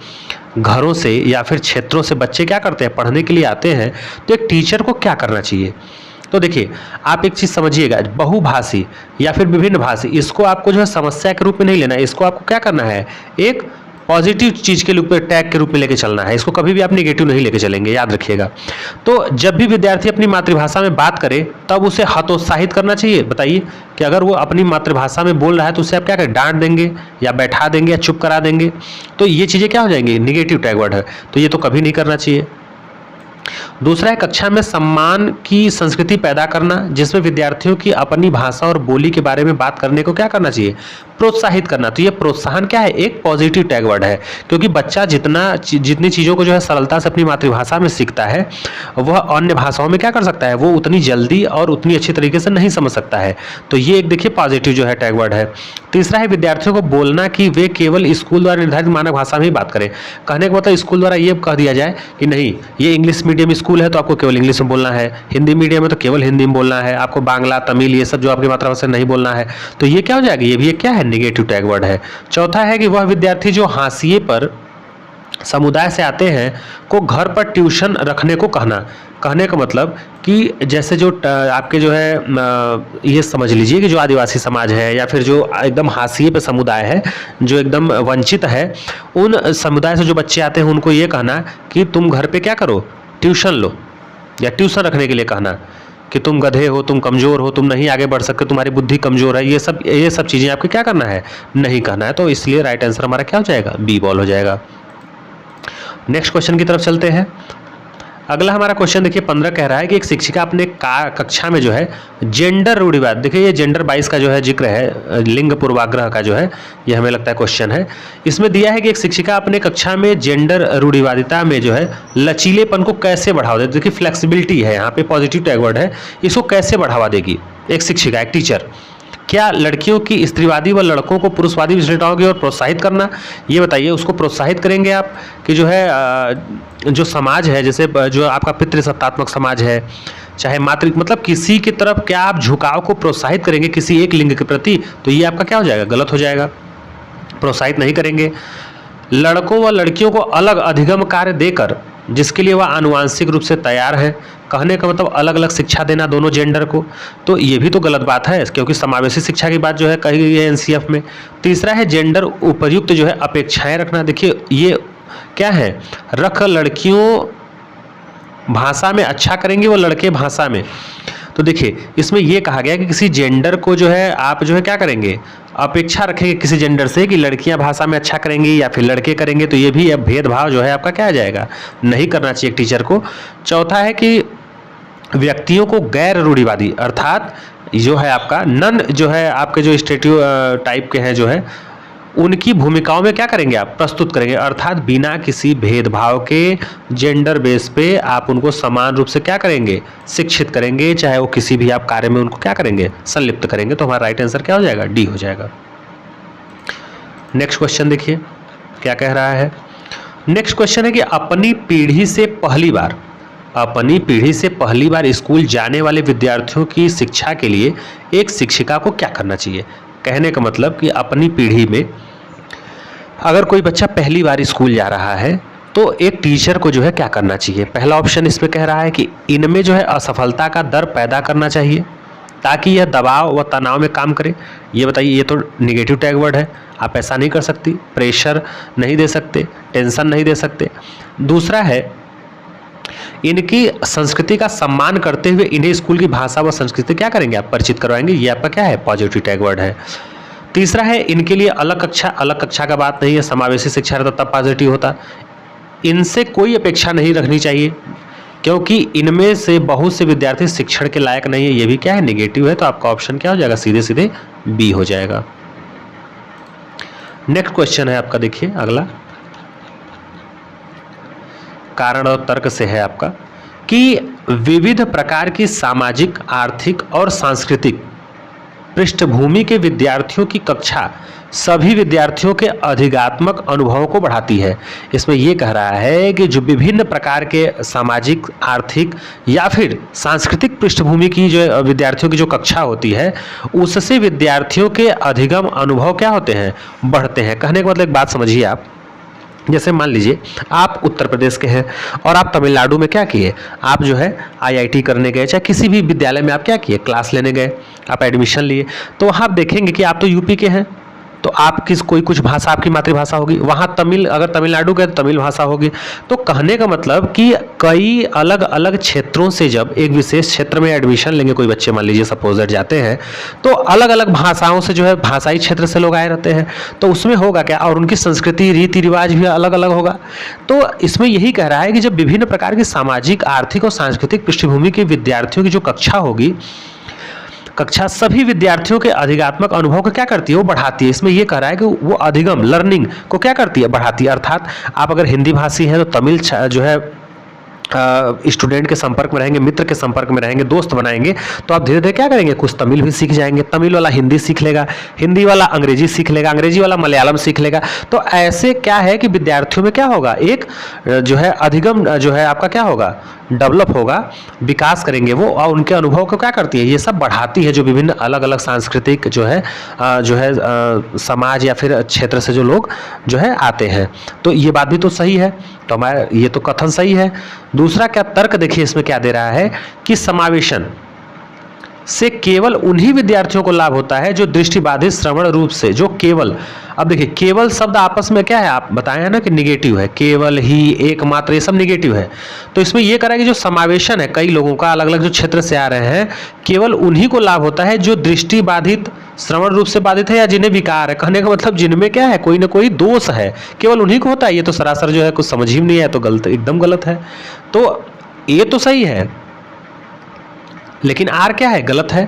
घरों से या फिर क्षेत्रों से बच्चे क्या करते हैं, पढ़ने के लिए आते हैं। तो एक टीचर को क्या करना चाहिए, तो देखिए आप एक चीज़ समझिएगा, बहुभाषी या फिर विभिन्न भाषी, इसको आपको जो है समस्या के रूप में नहीं लेना है, इसको आपको क्या करना है, एक पॉजिटिव चीज़ के रूप में, टैग के रूप में लेके चलना है। इसको कभी भी आप नेगेटिव नहीं लेके चलेंगे, याद रखिएगा। तो जब भी विद्यार्थी अपनी मातृभाषा में बात करे तब उसे हतोत्साहित करना चाहिए। बताइए कि अगर वो अपनी मातृभाषा में बोल रहा है तो उसे आप क्या करें, डांट देंगे या बैठा देंगे या चुप करा देंगे, तो ये चीज़ें क्या हो जाएंगी, निगेटिव टैग वर्ड है, तो ये तो कभी नहीं करना चाहिए। दूसरा है कक्षा में सम्मान की संस्कृति पैदा करना, जिसमें विद्यार्थियों की अपनी भाषा और बोली के बारे में बात करने को क्या करना चाहिए, प्रोत्साहित करना। तो ये प्रोत्साहन क्या है, एक पॉजिटिव टैग वर्ड है, क्योंकि बच्चा जितनी चीज़ों को जो है सरलता से अपनी मातृभाषा में सीखता है वह अन्य भाषाओं में क्या कर सकता है, वो उतनी जल्दी और उतनी अच्छी तरीके से नहीं समझ सकता है। तो ये एक देखिए पॉजिटिव जो है टैग वर्ड है। तीसरा है विद्यार्थियों को बोलना कि वे केवल स्कूल द्वारा निर्धारित मानक भाषा में ही बात करें। कहने का मतलब स्कूल द्वारा ये कह दिया जाए कि नहीं, ये इंग्लिश मीडियम स्कूल है तो आपको केवल इंग्लिश में बोलना है, हिंदी मीडियम है तो केवल हिंदी में बोलना है, आपको बांग्ला तमिल ये सब जो आपकी मातृभाषा नहीं बोलना है। तो ये क्या हो जाएगा, ये भी एक क्या है, नेगेटिव टैग वर्ड है। चौथा है कि वह विद्यार्थी जो हाशिए पर समुदाय से आते हैं को घर पर ट्यूशन रखने को कहना। कहने का मतलब कि जैसे जो आपके जो है ये समझ लीजिए कि जो आदिवासी समाज है या फिर जो एकदम हाशिए पे समुदाय है, जो एकदम वंचित है, उन समुदाय से जो बच्चे आते हैं उनको ये कहना कि तुम घर पे क्या करो, ट्यूशन लो, या ट्यूशन रखने के लिए कहना कि तुम गधे हो, तुम कमज़ोर हो, तुम नहीं आगे बढ़ सकते, तुम्हारी बुद्धि कमज़ोर है, ये सब चीज़ें आपको क्या करना है, नहीं कहना है। तो इसलिए राइट आंसर हमारा क्या हो जाएगा, बी बॉल हो जाएगा। नेक्स्ट क्वेश्चन की तरफ चलते हैं। अगला हमारा क्वेश्चन देखिए 15 कह रहा है कि एक शिक्षिका अपने कक्षा में जो है जेंडर रूढ़िवाद, देखिए ये जेंडर 22 का जो है जिक्र है, लिंग पूर्वाग्रह का जो है ये हमें लगता है क्वेश्चन है। इसमें दिया है कि एक शिक्षिका अपने कक्षा में जेंडर रूढ़िवादिता में जो है लचीलेपन को कैसे बढ़ावा देगी। देखिए फ्लेक्सिबिलिटी है यहाँ पे, पॉजिटिव टैग वर्ड है, इसको कैसे बढ़ावा देगी एक शिक्षिका, एक टीचर। क्या लड़कियों की स्त्रीवादी व लड़कों को पुरुषवादी विचारधाराओं की ओर प्रोत्साहित करना, ये बताइए उसको प्रोत्साहित करेंगे आप कि जो है जो समाज है, जैसे जो आपका पितृसत्तात्मक समाज है, चाहे मातृ, मतलब किसी की तरफ क्या आप झुकाव को प्रोत्साहित करेंगे किसी एक लिंग के प्रति, तो ये आपका क्या हो जाएगा, गलत हो जाएगा, प्रोत्साहित नहीं करेंगे। लड़कों व लड़कियों को अलग अधिगम कार्य देकर जिसके लिए वह आनुवांशिक रूप से तैयार है, कहने का मतलब अलग अलग शिक्षा देना दोनों जेंडर को, तो ये भी तो गलत बात है, क्योंकि समावेशी शिक्षा की बात जो है कही गई है एनसीएफ में। तीसरा है जेंडर उपयुक्त जो है अपेक्षाएं रखना। देखिए ये क्या है, रख लड़कियों भाषा में अच्छा करेंगे वो लड़के भाषा में, तो देखिए इसमें यह कहा गया कि किसी जेंडर को जो है आप जो है क्या करेंगे, अपेक्षा रखेंगे किसी जेंडर से कि लड़कियां भाषा में अच्छा करेंगी या फिर लड़के करेंगे, तो ये भी अब भेदभाव जो है आपका क्या आ जाएगा, नहीं करना चाहिए एक टीचर को। चौथा है कि व्यक्तियों को गैर रूढ़िवादी अर्थात जो है आपका नन जो है आपके जो स्टेट्यू टाइप के हैं जो है उनकी भूमिकाओं में क्या करेंगे, आप प्रस्तुत करेंगे, अर्थात बिना किसी भेदभाव के जेंडर बेस पे आप उनको समान रूप से क्या करेंगे, शिक्षित करेंगे, चाहे वो किसी भी आप कार्य में उनको क्या करेंगे, संलिप्त करेंगे। तो हमारा राइट आंसर क्या हो जाएगा, डी हो जाएगा। नेक्स्ट क्वेश्चन देखिए क्या कह रहा है। नेक्स्ट क्वेश्चन है कि अपनी पीढ़ी से पहली बार स्कूल जाने वाले विद्यार्थियों की शिक्षा के लिए एक शिक्षिका को क्या करना चाहिए। कहने का मतलब कि अपनी पीढ़ी में अगर कोई बच्चा पहली बार स्कूल जा रहा है तो एक टीचर को जो है क्या करना चाहिए। पहला ऑप्शन इसमें कह रहा है कि इनमें जो है असफलता का डर पैदा करना चाहिए ताकि यह दबाव व तनाव में काम करे। ये बताइए, ये तो निगेटिव टैग वर्ड है, आप ऐसा नहीं कर सकती, प्रेशर नहीं दे सकते, टेंशन नहीं दे सकते। दूसरा है इनकी संस्कृति का सम्मान करते हुए इन्हें स्कूल की भाषा व संस्कृति क्या करेंगे, आप परिचित करवाएंगे, ये आपका क्या है, पॉजिटिव टैग वर्ड है। तीसरा है इनके लिए अलग कक्षा का बात नहीं है, समावेशी शिक्षा रहता तब पॉजिटिव होता। इनसे कोई अपेक्षा नहीं रखनी चाहिए क्योंकि इनमें से बहुत से विद्यार्थी शिक्षण के लायक नहीं है, ये भी क्या है, नेगेटिव है। तो आपका ऑप्शन क्या हो जाएगा, सीधे सीधे बी हो जाएगा। नेक्स्ट क्वेश्चन है आपका, देखिए अगला कारण और तर्क से है आपका कि विविध प्रकार की सामाजिक, आर्थिक और सांस्कृतिक पृष्ठभूमि के विद्यार्थियों की कक्षा सभी विद्यार्थियों के अधिगात्मक अनुभवों को बढ़ाती है। इसमें यह कह रहा है कि जो विभिन्न प्रकार के सामाजिक, आर्थिक या फिर सांस्कृतिक पृष्ठभूमि की जो विद्यार्थियों की जो कक्षा होती है उससे विद्यार्थियों के अधिगम अनुभव क्या होते हैं, बढ़ते हैं। कहने का मतलब एक बात समझिए आप, जैसे मान लीजिए आप उत्तर प्रदेश के हैं और आप तमिलनाडु में क्या किए, आप जो है आईआईटी करने गए, चाहे किसी भी विद्यालय में आप क्या किए, क्लास लेने गए, आप एडमिशन लिए, तो वहाँ आप देखेंगे कि आप तो यूपी के हैं तो आप कोई कुछ भाषा आपकी मातृभाषा होगी, वहाँ तमिल, अगर तमिलनाडु गए तो तमिल भाषा होगी। तो कहने का मतलब कि कई अलग अलग क्षेत्रों से जब एक विशेष क्षेत्र में एडमिशन लेंगे कोई बच्चे, मान लीजिए सपोज जाते हैं, तो अलग अलग भाषाओं से जो है भाषाई क्षेत्र से लोग आए रहते हैं, तो उसमें होगा क्या, और उनकी संस्कृति, रीति रिवाज भी अलग अलग होगा। तो इसमें यही कह रहा है कि जब विभिन्न प्रकार की सामाजिक, आर्थिक और सांस्कृतिक पृष्ठभूमि के विद्यार्थियों की जो कक्षा होगी, कक्षा सभी विद्यार्थियों के अधिगात्मक अनुभव को क्या करती है, वो बढ़ाती है। इसमें यह कह रहा है कि वो अधिगम, लर्निंग को क्या करती है, बढ़ाती है। अर्थात आप अगर हिंदी भाषी हैं तो तमिल जो है स्टूडेंट के संपर्क में रहेंगे, मित्र के संपर्क में रहेंगे, दोस्त बनाएंगे, तो आप धीरे धीरे क्या करेंगे, कुछ तमिल भी सीख जाएंगे, तमिल वाला हिंदी सीख लेगा, हिंदी वाला अंग्रेजी सीख लेगा, अंग्रेजी वाला मलयालम सीख लेगा। तो ऐसे क्या है कि विद्यार्थियों में क्या होगा, एक जो है अधिगम जो है आपका क्या होगा, डेवलप होगा, विकास करेंगे वो, और उनके अनुभव को क्या करती है, ये सब बढ़ाती है। जो विभिन्न अलग अलग सांस्कृतिक जो है समाज या फिर क्षेत्र से जो लोग जो है आते हैं, तो ये बात भी तो सही है। तो हमारा ये तो कथन सही है। दूसरा क्या तर्क देखिए इसमें क्या दे रहा है कि समावेशन से केवल उन्हीं विद्यार्थियों को लाभ होता है जो दृष्टिबाधित श्रवण रूप से, जो केवल, अब देखिए केवल शब्द आपस में क्या है, आप बताए हैं ना कि निगेटिव है, केवल, ही, एकमात्र, ये सब निगेटिव है। तो इसमें यह करा कि जो समावेशन है कई लोगों का, अलग अलग जो क्षेत्र से आ रहे हैं, केवल उन्हीं को लाभ होता है जो दृष्टि बाधित, श्रवण रूप से बाधित है या जिन्हें विकार है। कहने का मतलब जिनमें क्या है, कोई ना कोई दोष है, केवल उन्हीं को होता है। ये तो सरासर जो है कुछ समझ ही नहीं है, तो गलत, एकदम गलत है। तो ये तो सही है, लेकिन आर क्या है, गलत है।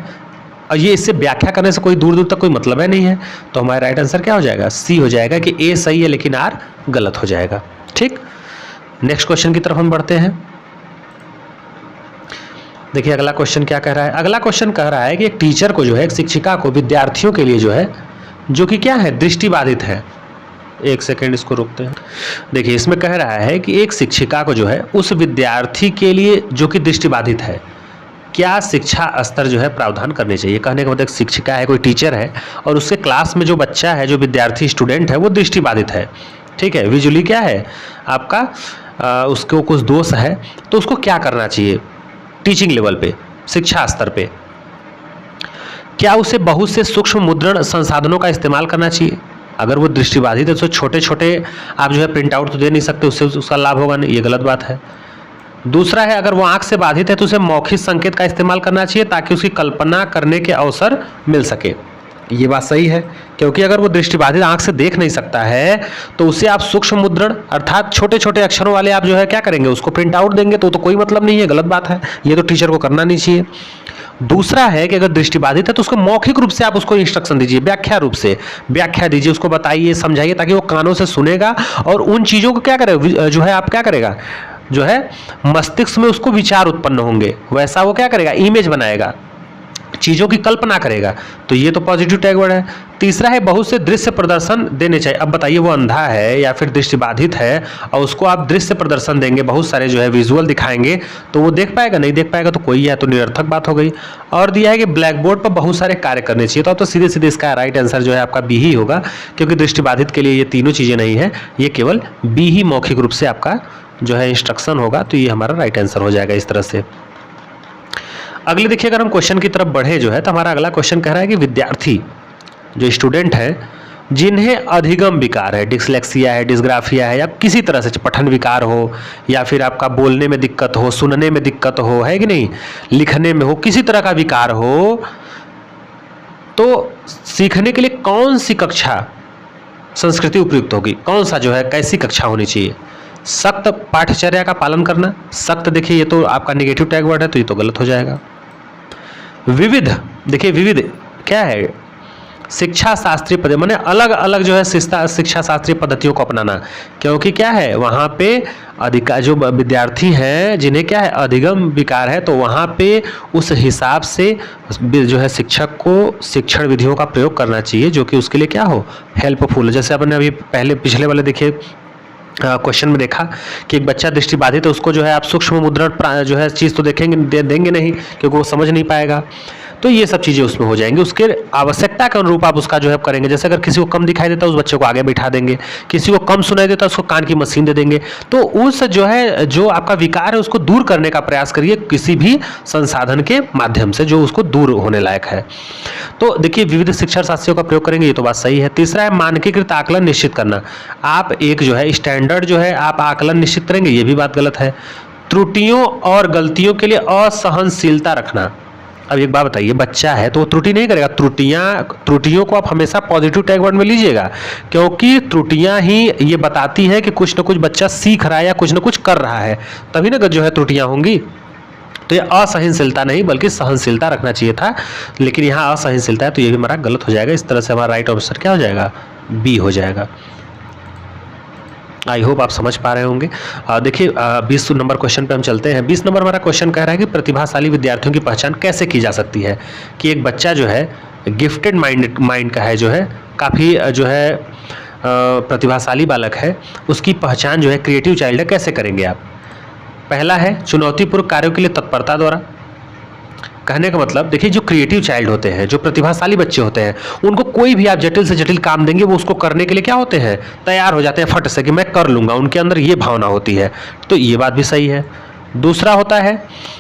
और ये इससे व्याख्या करने से कोई दूर दूर तक कोई मतलब है नहीं है। तो हमारा राइट आंसर क्या हो जाएगा, सी हो जाएगा कि ए सही है लेकिन आर गलत हो जाएगा। ठीक, नेक्स्ट क्वेश्चन की तरफ हम बढ़ते हैं। देखिए अगला क्वेश्चन क्या कह रहा है। अगला क्वेश्चन कह रहा है कि एक टीचर को जो है, एक शिक्षिका को विद्यार्थियों के लिए जो है, जो कि क्या है, दृष्टिबाधित है। एक सेकेंड इसको रोकते हैं। देखिए इसमें कह रहा है कि एक शिक्षिका को जो है उस विद्यार्थी के लिए जो कि दृष्टिबाधित है, क्या शिक्षा स्तर जो है प्रावधान करने चाहिए। कहने का मतलब शिक्षिका है, कोई टीचर है और उसके क्लास में जो बच्चा है, जो विद्यार्थी स्टूडेंट है, वो दृष्टिबाधित है, ठीक है, विजुअली क्या है आपका उसको कुछ दोष है, तो उसको क्या करना चाहिए टीचिंग लेवल पे, शिक्षा स्तर पे। क्या उसे बहुत से सूक्ष्म मुद्रण संसाधनों का इस्तेमाल करना चाहिए। अगर वो दृष्टिबाधित है तो छोटे छोटे आप जो है प्रिंट आउट तो दे नहीं सकते, उससे उसका लाभ होगा नहीं, ये गलत बात है। दूसरा है, अगर वो आंख से बाधित है तो उसे मौखिक संकेत का इस्तेमाल करना चाहिए ताकि उसकी कल्पना करने के अवसर मिल सके। ये बात सही है, क्योंकि अगर वो दृष्टिबाधित आंख से देख नहीं सकता है तो उसे आप सूक्ष्म मुद्रण अर्थात छोटे छोटे अक्षरों वाले आप जो है क्या करेंगे, उसको प्रिंट आउट देंगे, तो कोई मतलब नहीं है, गलत बात है, ये तो टीचर को करना नहीं चाहिए। दूसरा है कि अगर दृष्टिबाधित है तो उसको मौखिक रूप से आप उसको इंस्ट्रक्शन दीजिए, व्याख्या रूप से व्याख्या दीजिए, उसको बताइए, समझाइए, ताकि वो कानों से सुनेगा और उन चीज़ों को क्या करेगा, जो है आप क्या करेगा, जो है मस्तिष्क में उसको विचार उत्पन्न होंगे, वैसा वो क्या करेगा, इमेज बनाएगा, चीज़ों की कल्पना करेगा। तो ये तो पॉजिटिव टैग वर्ड है। तीसरा है, बहुत से दृश्य प्रदर्शन देने चाहिए। अब बताइए वो अंधा है या फिर दृष्टिबाधित है और उसको आप दृश्य प्रदर्शन देंगे, बहुत सारे जो है विजुअल दिखाएंगे, तो वो देख पाएगा, नहीं देख पाएगा तो कोई है, तो निरर्थक बात हो गई। और दिया है कि ब्लैक बोर्ड पर बहुत सारे कार्य करने चाहिए, तो अब तो सीधे सीधे इसका राइट आंसर जो है आपका बी ही होगा, क्योंकि दृष्टिबाधित के लिए ये तीनों चीज़ें नहीं है, ये केवल बी ही मौखिक रूप से आपका जो है इंस्ट्रक्शन होगा, तो ये हमारा राइट आंसर हो जाएगा इस तरह से। अगले देखिए, अगर हम क्वेश्चन की तरफ बढ़े जो है, तो हमारा अगला क्वेश्चन कह रहा है कि विद्यार्थी जो स्टूडेंट है जिन्हें अधिगम विकार है, डिस्लेक्सिया है, डिस्ग्राफिया है, या किसी तरह से पठन विकार हो, या फिर आपका बोलने में दिक्कत हो, सुनने में दिक्कत हो, है कि नहीं, लिखने में हो, किसी तरह का विकार हो, तो सीखने के लिए कौन सी कक्षा संस्कृति उपयुक्त होगी, कौन सा जो है कैसी कक्षा होनी चाहिए। सख्त पाठ्यचर्या का पालन करना, सख्त देखिए ये तो आपका नेगेटिव टैग वर्ड है, तो ये तो गलत हो जाएगा। विविध, देखिए विविध क्या है, शिक्षा शास्त्रीय पद्धति, माने अलग अलग जो है शिक्षा शास्त्रीय पद्धतियों को अपनाना, क्योंकि क्या है वहाँ पे अधिकार जो विद्यार्थी हैं जिन्हें क्या है अधिगम विकार है, तो वहाँ पे उस हिसाब से जो है शिक्षक को शिक्षण विधियों का प्रयोग करना चाहिए, जो कि उसके लिए क्या हो, हेल्पफुल। जैसे अपने अभी पहले पिछले वाले देखिए क्वेश्चन में देखा कि एक बच्चा दृष्टिबाधित है, उसको जो है आप सूक्ष्म मुद्रण जो है चीज़ तो देंगे नहीं, क्योंकि वो समझ नहीं पाएगा, तो ये सब चीज़ें उसमें हो जाएंगी। उसके आवश्यकता के अनुरूप आप उसका जो है करेंगे। जैसे अगर किसी को कम दिखाई देता है उस बच्चे को आगे बैठा देंगे, किसी को कम सुनाई देता है उसको कान की मशीन दे देंगे, तो उस जो है जो आपका विकार है उसको दूर करने का प्रयास करिए किसी भी संसाधन के माध्यम से जो उसको दूर होने लायक है। तो देखिए विविध शिक्षा शास्त्रियों का प्रयोग करेंगे, ये तो बात सही है। तीसरा है मानकीकृत आकलन निश्चित करना, आप एक जो है स्टैंडर्ड जो है आप आकलन निश्चित करेंगे, ये भी बात गलत है। त्रुटियों और गलतियों के लिए असहनशीलता रखना। अब एक बात बताइए, बच्चा है तो वो त्रुटि नहीं करेगा, त्रुटियों को आप हमेशा पॉजिटिव टैग वर्ड में लीजिएगा, क्योंकि त्रुटियां ही ये बताती है कि कुछ न कुछ बच्चा सीख रहा है या कुछ न कुछ कर रहा है, तभी ना जो है त्रुटियां होंगी। तो ये असहनशीलता नहीं बल्कि सहनशीलता रखना चाहिए था, लेकिन यहाँ असहनशीलता है, तो ये भी हमारा गलत हो जाएगा। इस तरह से हमारा राइट आंसर क्या हो जाएगा, बी हो जाएगा। आई होप आप समझ पा रहे होंगे। देखिए 20 नंबर क्वेश्चन पे हम चलते हैं। 20 नंबर हमारा क्वेश्चन कह रहा है कि प्रतिभाशाली विद्यार्थियों की पहचान कैसे की जा सकती है, कि एक बच्चा जो है गिफ्टेड माइंड का है, जो है काफ़ी जो है प्रतिभाशाली बालक है, उसकी पहचान जो है क्रिएटिव चाइल्ड है, कैसे करेंगे आप। पहला है चुनौतीपूर्ण कार्यों के लिए तत्परता द्वारा। कहने का मतलब देखिए जो क्रिएटिव चाइल्ड होते हैं, जो प्रतिभाशाली बच्चे होते हैं, उनको कोई भी आप जटिल से जटिल काम देंगे वो उसको करने के लिए क्या होते हैं, तैयार हो जाते हैं फट से कि मैं कर लूँगा, उनके अंदर ये भावना होती है, तो ये बात भी सही है। दूसरा होता है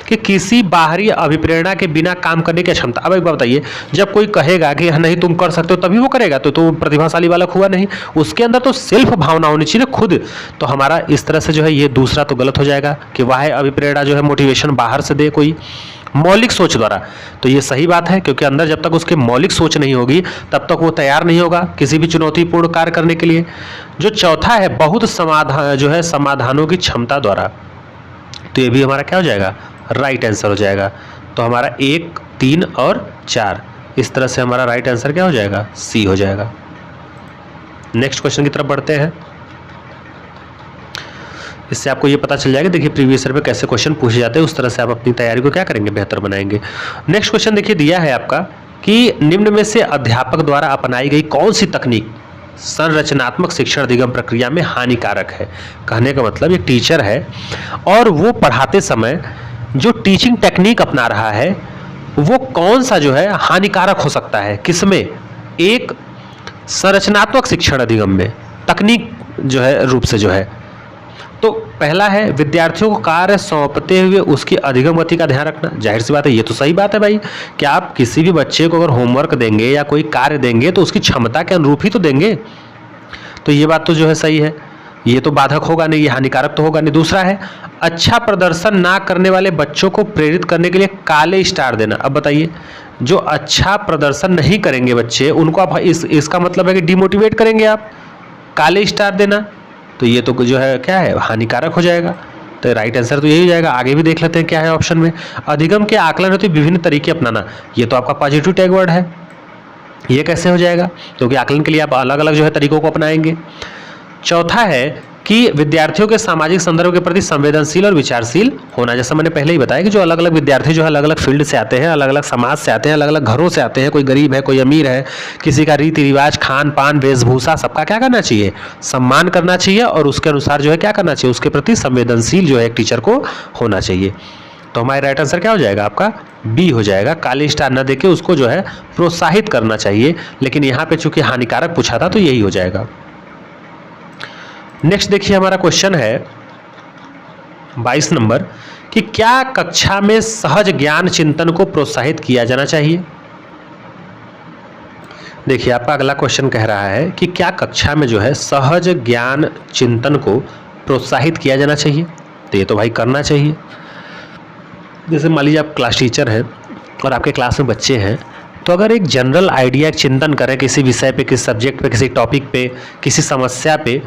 कि किसी बाहरी अभिप्रेरणा के बिना काम करने की क्षमता। अब एक बात बताइए, जब कोई कहेगा कि नहीं तुम कर सकते हो तभी वो करेगा, तो प्रतिभाशाली बालक हुआ नहीं, उसके अंदर तो सेल्फ भावना होनी चाहिए ना खुद। तो हमारा इस तरह से जो है ये दूसरा तो गलत हो जाएगा कि बाह्य अभिप्रेरणा जो है मोटिवेशन बाहर से दे कोई, मौलिक सोच द्वारा, तो ये सही बात है, क्योंकि अंदर जब तक उसके मौलिक सोच नहीं होगी तब तक वो तैयार नहीं होगा किसी भी चुनौतीपूर्ण कार्य करने के लिए। जो चौथा है बहुत समाधान जो है समाधानों की क्षमता द्वारा, तो ये भी हमारा क्या हो जाएगा, राइट आंसर हो जाएगा। तो हमारा 1, 3 और 4 इस तरह से हमारा राइट आंसर क्या हो जाएगा, सी हो जाएगा। नेक्स्ट क्वेश्चन की तरफ बढ़ते हैं। इससे आपको ये पता चल जाएगा देखिए प्रीवियस ईयर में कैसे क्वेश्चन पूछे जाते हैं, उस तरह से आप अपनी तैयारी को क्या करेंगे, बेहतर बनाएंगे। नेक्स्ट क्वेश्चन देखिए दिया है आपका कि निम्न में से अध्यापक द्वारा अपनाई गई कौन सी तकनीक संरचनात्मक शिक्षण अधिगम प्रक्रिया में हानिकारक है। कहने का मतलब एक टीचर है और वो पढ़ाते समय जो टीचिंग टेक्निक अपना रहा है वो कौन सा जो है हानिकारक हो सकता है, किसमें, एक संरचनात्मक शिक्षण अधिगम में तकनीक जो है रूप से जो है। तो पहला है विद्यार्थियों को कार्य सौंपते हुए उसकी अधिगम गति का ध्यान रखना। जाहिर सी बात है, ये तो सही बात है भाई कि आप किसी भी बच्चे को अगर होमवर्क देंगे या कोई कार्य देंगे तो उसकी क्षमता के अनुरूप ही तो देंगे। तो ये बात तो जो है सही है, ये तो बाधक होगा नहीं, ये हानिकारक तो होगा नहीं। दूसरा है अच्छा प्रदर्शन ना करने वाले बच्चों को प्रेरित करने के लिए काले स्टार देना। अब बताइए, जो अच्छा प्रदर्शन नहीं करेंगे बच्चे उनको आप इसका मतलब है कि डिमोटिवेट करेंगे आप, काले स्टार देना, तो ये तो जो है क्या है, हानिकारक हो जाएगा। तो राइट आंसर तो यही हो जाएगा। आगे भी देख लेते हैं क्या है ऑप्शन में। अधिगम के आकलन हेतु विभिन्न तरीके अपनाना, ये तो आपका पॉजिटिव टैग वर्ड है, ये कैसे हो जाएगा, क्योंकि आकलन के लिए आप अलग अलग जो है तरीकों को अपनाएंगे। चौथा है कि विद्यार्थियों के सामाजिक संदर्भ के प्रति संवेदनशील और विचारशील होना। जैसा मैंने पहले ही बताया कि जो अलग अलग विद्यार्थी जो है अलग अलग फील्ड से आते हैं, अलग अलग समाज से आते हैं, अलग अलग घरों से आते हैं, कोई गरीब है, कोई अमीर है, किसी का रीति रिवाज, खान पान, वेशभूषा, सबका क्या करना चाहिए, सम्मान करना चाहिए और उसके अनुसार जो है क्या करना चाहिए, उसके प्रति संवेदनशील जो है एक टीचर को होना चाहिए। तो हमारा राइट आंसर क्या हो जाएगा, आपका बी हो जाएगा। काले स्टार न देके उसको जो है प्रोत्साहित करना चाहिए, लेकिन यहाँ पे चूंकि हानिकारक पूछा था तो यही हो जाएगा। नेक्स्ट देखिए हमारा क्वेश्चन है 22 नंबर कि क्या कक्षा में सहज ज्ञान चिंतन को प्रोत्साहित किया जाना चाहिए। देखिए आपका अगला क्वेश्चन कह रहा है कि क्या कक्षा में जो है सहज ज्ञान चिंतन को प्रोत्साहित किया जाना चाहिए। तो ये तो भाई करना चाहिए। जैसे मान लीजिए आप क्लास टीचर हैं और आपके क्लास में बच्चे हैं, तो अगर एक जनरल आइडिया, एक चिंतन करें किसी विषय पे, किसी सब्जेक्ट पे, किसी टॉपिक पे, किसी समस्या पे,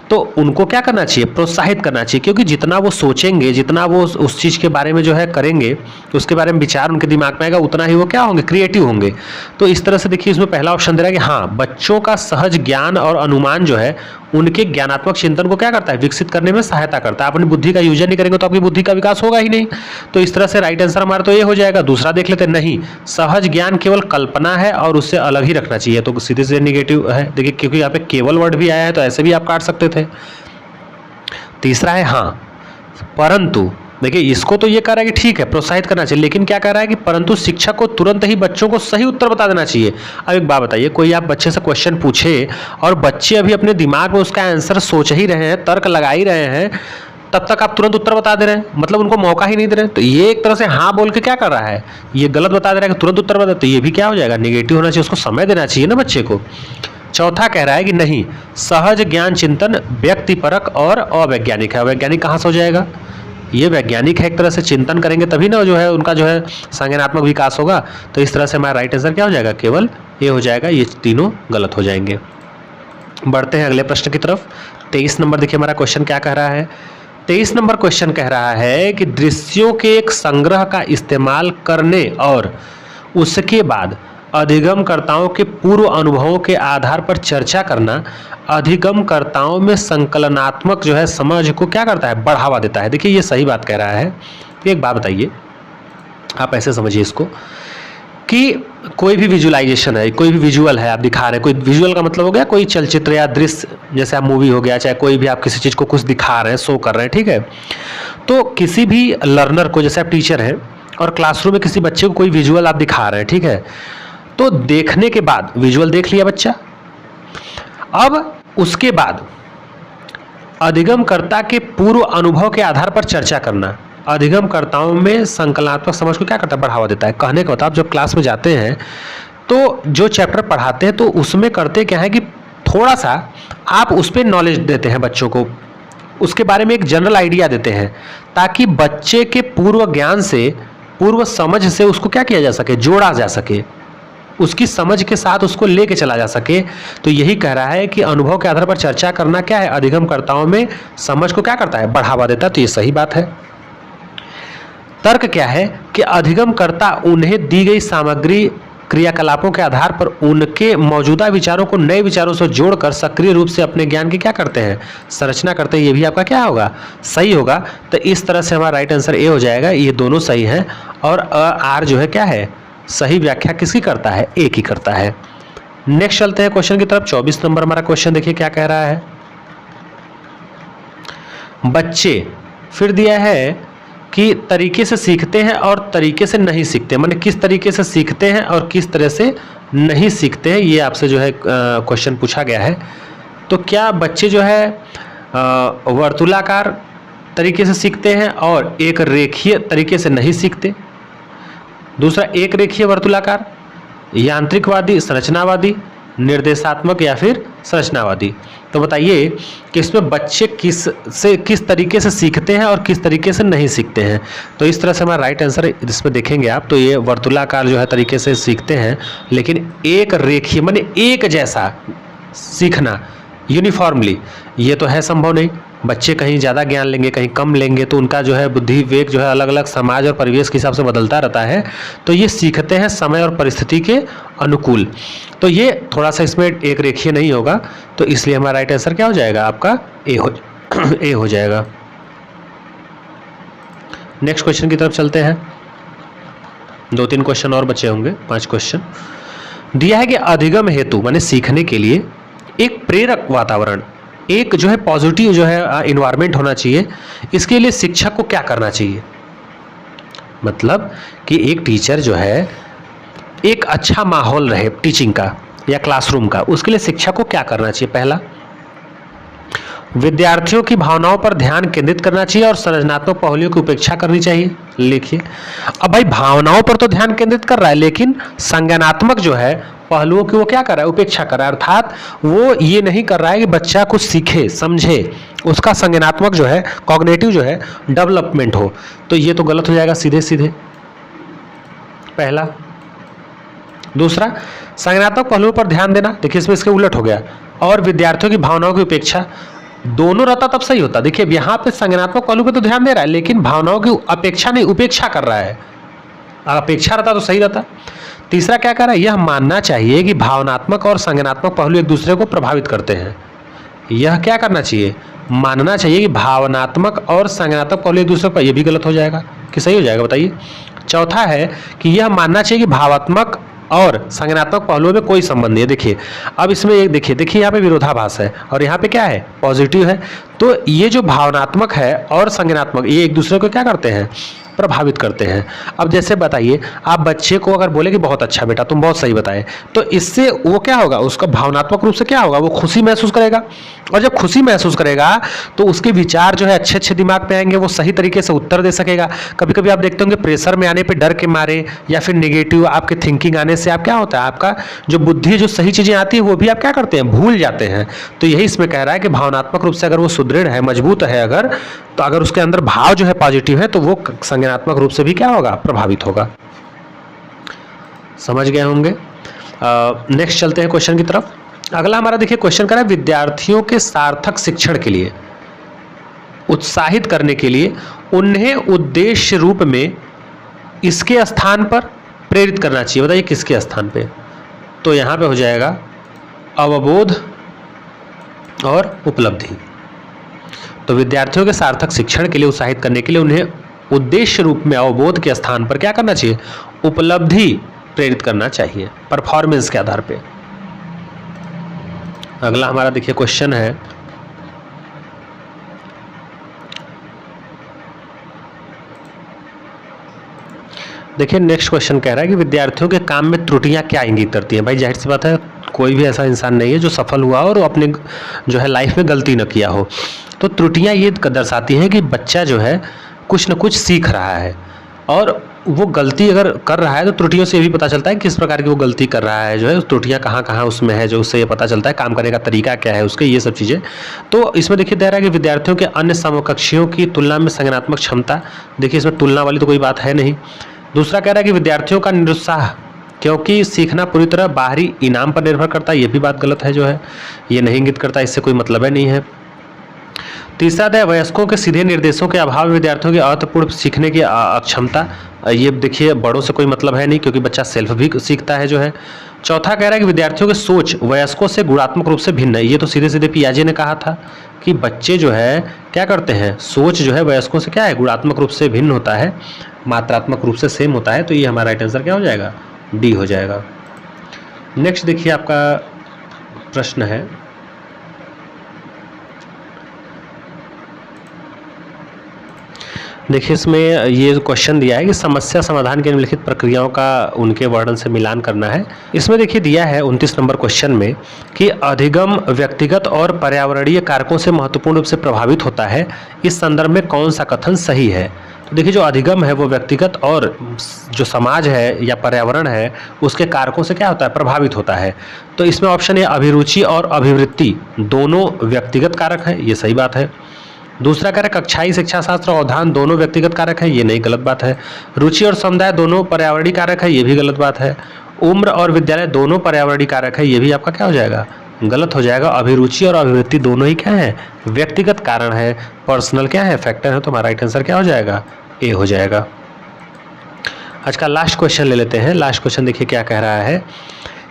तो उनको क्या करना चाहिए, प्रोत्साहित करना चाहिए। क्योंकि जितना वो सोचेंगे, जितना वो उस चीज़ के बारे में जो है करेंगे, उसके बारे में विचार उनके दिमाग में आएगा, उतना ही वो क्या होंगे, क्रिएटिव होंगे। तो इस तरह से देखिए इसमें पहला ऑप्शन दे रहा है कि हाँ, बच्चों का सहज ज्ञान और अनुमान जो है उनके ज्ञानात्मक चिंतन को क्या करता है, विकसित करने में सहायता करता है। अपनी बुद्धि का यूज नहीं करेंगे तो आपकी बुद्धि का विकास होगा ही नहीं। तो इस तरह से राइट आंसर हमारा तो ये हो जाएगा। दूसरा देख लेते हैं, नहीं, सहज ज्ञान केवल कल्पना है और उससे अलग ही रखना चाहिए, तो सीधे से निगेटिव है। देखिए क्योंकि यहाँ पे केवल वर्ड भी आया है तो ऐसे भी आप काट सकते थे। तीसरा है हाँ, परंतु देखिए इसको तो ये कह रहा है कि ठीक है प्रोत्साहित करना चाहिए, लेकिन क्या कह रहा है कि परंतु शिक्षक को तुरंत ही बच्चों को सही उत्तर बता देना चाहिए। अब एक बात बताइए, कोई आप बच्चे से क्वेश्चन पूछे और बच्चे अभी अपने दिमाग में उसका आंसर सोच ही रहे हैं, तर्क लगा ही रहे हैं, तब तक आप तुरंत उत्तर बता दे रहे हैं, मतलब उनको मौका ही नहीं दे रहे। तो ये एक तरह से हाँ बोल के क्या कर रहा है, ये गलत बता दे रहा है कि तुरंत उत्तर बता, तो ये भी क्या हो जाएगा, निगेटिव होना चाहिए। उसको समय देना चाहिए ना बच्चे को। चौथा कह रहा है कि नहीं, सहज ज्ञान चिंतन व्यक्तिपरक और अवैज्ञानिक है। अवैज्ञानिक कहाँ से हो जाएगा, ये वैज्ञानिक है, एक तरह से चिंतन करेंगे तभी ना जो है उनका जो है संज्ञानात्मक विकास होगा। तो इस तरह से हमारा राइट आंसर क्या हो जाएगा, केवल ये हो जाएगा। ये तीनों गलत हो जाएंगे। बढ़ते हैं अगले प्रश्न की तरफ। 23 नंबर देखिए हमारा क्वेश्चन क्या कह रहा है। 23 नंबर क्वेश्चन कह रहा है कि दृश्यों के एक संग्रह का इस्तेमाल करने और उसके बाद अधिगमकर्ताओं के पूर्व अनुभवों के आधार पर चर्चा करना अधिगमकर्ताओं में संकलनात्मक जो है समझ को क्या करता है, बढ़ावा देता है। देखिए ये सही बात कह रहा है। एक बात बताइए, आप ऐसे समझिए इसको कि कोई भी विजुअलाइजेशन है, कोई भी विजुअल है आप दिखा रहे हैं, कोई विजुअल का मतलब हो गया कोई चलचित्र या दृश्य, जैसे आप मूवी हो गया, चाहे कोई भी आप किसी चीज़ को कुछ दिखा रहे हैं, शो कर रहे हैं, ठीक है। तो किसी भी लर्नर को, जैसे आप टीचर हैं और क्लासरूम में किसी बच्चे को कोई विजुअल आप दिखा रहे हैं, ठीक है, तो देखने के बाद विजुअल देख लिया बच्चा, अब उसके बाद अधिगमकर्ता के पूर्व अनुभव के आधार पर चर्चा करना अधिगमकर्ताओं में संकलनात्मक समझ को क्या करता है, बढ़ावा देता है। कहने का मतलब आप जब क्लास में जाते हैं तो जो चैप्टर पढ़ाते हैं तो उसमें करते क्या है कि थोड़ा सा आप उस पर नॉलेज देते हैं बच्चों को, उसके बारे में एक जनरल आइडिया देते हैं, ताकि बच्चे के पूर्व ज्ञान से, पूर्व समझ से उसको क्या किया जा सके, जोड़ा जा सके, उसकी समझ के साथ उसको लेके चला जा सके। तो यही कह रहा है कि अनुभव के आधार पर चर्चा करना क्या है, अधिगमकर्ताओं में समझ को क्या करता है, बढ़ावा देता है। तो ये सही बात है। तर्क क्या है कि अधिगमकर्ता उन्हें दी गई सामग्री क्रियाकलापों के आधार पर उनके मौजूदा विचारों को नए विचारों से जोड़कर सक्रिय रूप से अपने ज्ञान की क्या करते हैं, संरचना करते हैं। ये भी आपका क्या होगा, सही होगा। तो इस तरह से हमारा राइट आंसर ए हो जाएगा। ये दोनों सही हैं और आर जो है क्या है, सही व्याख्या किसकी करता है, ए की करता है। नेक्स्ट चलते हैं क्वेश्चन की तरफ। 24 नंबर हमारा क्वेश्चन देखिए क्या कह रहा है। बच्चे फिर दिया है कि तरीके से सीखते हैं और तरीके से नहीं सीखते, माने किस तरीके से सीखते हैं और किस तरह से नहीं सीखते हैं, ये आपसे जो है क्वेश्चन पूछा गया है। तो क्या बच्चे जो है वर्तुलाकार तरीके से सीखते हैं और एक रेखीय तरीके से नहीं सीखते? दूसरा, एक रेखीय वर्तुलाकार, यांत्रिकवादी, संरचनावादी, निर्देशात्मक या फिर संरचनावादी। तो बताइए कि इसमें बच्चे किस तरीके से सीखते हैं और किस तरीके से नहीं सीखते हैं। तो इस तरह से हमारा राइट आंसर इसमें देखेंगे आप, तो ये वर्तुलाकार जो है तरीके से सीखते हैं, लेकिन एक रेखीय माने एक जैसा सीखना यूनिफॉर्मली, ये तो है संभव नहीं। बच्चे कहीं ज़्यादा ज्ञान लेंगे, कहीं कम लेंगे, तो उनका जो है बुद्धि वेग जो है अलग अलग समाज और परिवेश के हिसाब से बदलता रहता है। तो ये सीखते हैं समय और परिस्थिति के अनुकूल। तो ये थोड़ा सा इसमें एक रेखीय नहीं होगा, तो इसलिए हमारा राइट आंसर क्या हो जाएगा, आपका ए हो जाएगा। नेक्स्ट क्वेश्चन की तरफ चलते हैं। 2-3 क्वेश्चन और बचे होंगे, 5 क्वेश्चन। दिया है कि अधिगम हेतु माने सीखने के लिए एक प्रेरक वातावरण, एक जो है पॉजिटिव जो है इन्वायरमेंट होना चाहिए। इसके लिए शिक्षक को क्या करना चाहिए? मतलब कि एक टीचर जो है, एक अच्छा माहौल रहे टीचिंग का या क्लासरूम का, उसके लिए शिक्षक को क्या करना चाहिए? पहला, विद्यार्थियों की भावनाओं पर ध्यान केंद्रित करना चाहिए और संरचनात्मक पहलुओं की उपेक्षा करनी चाहिए। लिखिए, अब भाई भावनाओं पर तो ध्यान केंद्रित कर रहा है, लेकिन संज्ञानात्मक जो है पहलुओं की वो क्या कर रहा है, उपेक्षा कर रहा है। अर्थात वो ये नहीं कर रहा है कि बच्चा कुछ सीखे समझे, उसका संज्ञानात्मक जो है कॉग्निटिव जो है डेवलपमेंट हो। तो ये तो गलत हो जाएगा सीधे सीधे, पहला। दूसरा, संज्ञानात्मक पहलुओं पर ध्यान देना, देखिए इसमें इसके उलट हो गया, और विद्यार्थियों की भावनाओं की उपेक्षा, दोनों रहता तब सही होता। देखिए यहाँ पे संज्ञानात्मक पहलू पे तो ध्यान दे रहा है, लेकिन भावनाओं की अपेक्षा नहीं, उपेक्षा कर रहा है। अपेक्षा रहता तो सही रहता। तीसरा क्या कर रहा है, यह मानना चाहिए कि भावनात्मक और संज्ञानात्मक पहलू एक दूसरे को प्रभावित करते हैं। यह क्या करना चाहिए, मानना चाहिए कि भावनात्मक और संज्ञानात्मक पहलू एक दूसरे को, यह भी गलत हो जाएगा कि सही हो जाएगा, बताइए। चौथा है कि यह मानना चाहिए कि भावात्मक और संज्ञानात्मक पहलुओं में कोई संबंध नहीं है। देखिए अब इसमें एक देखिए यहाँ पे विरोधाभास है और यहाँ पे क्या है, पॉजिटिव है। तो ये जो भावनात्मक है और संज्ञानात्मक, ये एक दूसरे को क्या करते हैं, प्रभावित करते हैं। अब जैसे बताइए, आप बच्चे को अगर बोले कि बहुत अच्छा बेटा तुम बहुत सही बताए, तो इससे वो क्या होगा, उसका भावनात्मक रूप से क्या होगा, वो खुशी महसूस करेगा। और जब खुशी महसूस करेगा तो उसके विचार जो है अच्छे अच्छे दिमाग में आएंगे, वो सही तरीके से उत्तर दे सकेगा। कभी कभी आप देखते होंगे प्रेशर में आने पे, डर के मारे या फिर नेगेटिव आपके थिंकिंग आने से आप क्या होता है, आपका जो बुद्धि जो सही चीजें आती है वो भी आप क्या करते हैं, भूल जाते हैं। तो यही इसमें कह रहा है कि भावनात्मक रूप से अगर वो सुदृढ़ है, मजबूत है अगर, तो अगर उसके अंदर भाव जो है पॉजिटिव है, तो वो संज्ञानात्मक रूप से भी क्या होगा, प्रभावित होगा। समझ गए होंगे। नेक्स्ट चलते हैं क्वेश्चन की तरफ। अगला हमारा देखिए क्वेश्चन कर रहा है, विद्यार्थियों के सार्थक शिक्षण के लिए उत्साहित करने के लिए उन्हें उद्देश्य रूप में इसके स्थान पर प्रेरित करना चाहिए। बताइए किसके स्थान पे? तो यहां पे हो जाएगा अवबोध और उपलब्धि। तो विद्यार्थियों के सार्थक शिक्षण के लिए उत्साहित करने के लिए उन्हें उद्देश्य रूप में अवबोध के स्थान पर क्या करना चाहिए, उपलब्धि प्रेरित करना चाहिए, परफॉर्मेंस के आधार पे। अगला हमारा देखिए क्वेश्चन है, देखिए नेक्स्ट क्वेश्चन कह रहा है कि विद्यार्थियों के काम में त्रुटियां क्या इंगित करती हैं। भाई जाहिर सी बात है, कोई भी ऐसा इंसान नहीं है जो सफल हुआ और अपने जो है लाइफ में गलती न किया हो। तो त्रुटियां ये दर्शाती हैं कि बच्चा जो है कुछ न कुछ सीख रहा है, और वो गलती अगर कर रहा है तो त्रुटियों से ये भी पता चलता है किस प्रकार की वो गलती कर रहा है, जो है त्रुटियां कहाँ कहाँ उसमें है, जो उससे ये पता चलता है काम करने का तरीका क्या है उसके, ये सब चीज़ें। तो इसमें देखिए दे रहा है कि विद्यार्थियों के अन्य समकक्षियों की तुलना में संज्ञानात्मक क्षमता, देखिए इसमें तुलना वाली तो कोई बात है नहीं। दूसरा कह रहा है कि विद्यार्थियों का निरुत्साह, क्योंकि सीखना पूरी तरह बाहरी इनाम पर निर्भर करता है, ये भी बात गलत है, जो है ये नहीं इंगित करता, इससे कोई मतलब नहीं है। तीसरा है वयस्कों के सीधे निर्देशों के अभाव में विद्यार्थियों की अर्थपूर्ण सीखने की अक्षमता। ये देखिए बड़ों से कोई मतलब है नहीं, क्योंकि बच्चा सेल्फ भी सीखता है जो है। चौथा कह रहा है कि विद्यार्थियों की सोच वयस्कों से गुणात्मक रूप से भिन्न है। ये तो सीधे सीधे पियाजे ने कहा था कि बच्चे जो है क्या करते हैं, सोच जो है वयस्कों से क्या है, गुणात्मक रूप से भिन्न होता है, मात्रात्मक रूप से सेम होता है। तो ये हमारा राइट आंसर क्या हो जाएगा, डी हो जाएगा। नेक्स्ट देखिए आपका प्रश्न है, देखिए इसमें ये क्वेश्चन दिया है कि समस्या समाधान की निम्नलिखित प्रक्रियाओं का उनके वर्णन से मिलान करना है। इसमें देखिए दिया है 29 नंबर क्वेश्चन में कि अधिगम व्यक्तिगत और पर्यावरणीय कारकों से महत्वपूर्ण रूप से प्रभावित होता है, इस संदर्भ में कौन सा कथन सही है। तो देखिए जो अधिगम है वो व्यक्तिगत और जो समाज है या पर्यावरण है उसके कारकों से क्या होता है, प्रभावित होता है। तो इसमें ऑप्शन है अभिरुचि और अभिवृत्ति दोनों व्यक्तिगत कारक है, ये सही बात है। दूसरा कह रहा है कक्षाई शिक्षा शास्त्र और अवधान दोनों व्यक्तिगत कारक है, ये नहीं, गलत बात है। रुचि और समुदाय दोनों पर्यावरणीय कारक है, ये भी गलत बात है। उम्र और विद्यालय दोनों पर्यावरणीय कारक है, ये भी आपका क्या हो जाएगा, गलत हो जाएगा। अभिरुचि और अभिवृत्ति दोनों ही क्या है, व्यक्तिगत कारण है, पर्सनल क्या है, फैक्टर है। तो हमारा राइट आंसर क्या हो जाएगा, ए हो जाएगा। आज का लास्ट क्वेश्चन ले लेते हैं। लास्ट क्वेश्चन देखिए क्या कह रहा है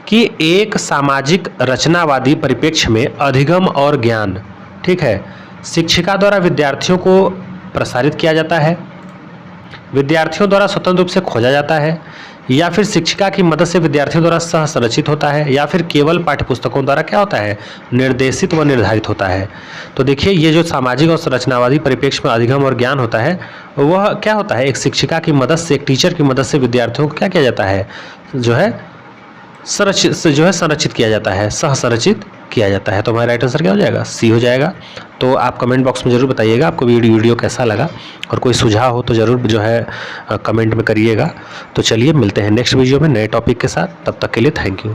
कि एक सामाजिक रचनावादी परिप्रेक्ष्य में अधिगम और ज्ञान, ठीक है, शिक्षिका द्वारा विद्यार्थियों को प्रसारित किया जाता है, विद्यार्थियों द्वारा स्वतंत्र रूप से खोजा जाता है, या फिर शिक्षिका की मदद से विद्यार्थियों द्वारा सह संरचित होता है, या फिर केवल पाठ्यपुस्तकों द्वारा क्या होता है, निर्देशित व निर्धारित होता है। तो देखिए ये जो सामाजिक और संरचनावादी परिप्रेक्ष्य में अधिगम और ज्ञान होता है वह क्या होता है, एक शिक्षिका की मदद से, एक टीचर की मदद से विद्यार्थियों को क्या किया जाता है, जो है संरचित किया जाता है, सह संरचित किया जाता है। तो हमारा राइट आंसर क्या हो जाएगा, सी हो जाएगा। तो आप कमेंट बॉक्स में ज़रूर बताइएगा आपको वीडियो कैसा लगा, और कोई सुझाव हो तो ज़रूर जो है कमेंट में करिएगा। तो चलिए मिलते हैं नेक्स्ट वीडियो में नए टॉपिक के साथ, तब तक के लिए थैंक यू।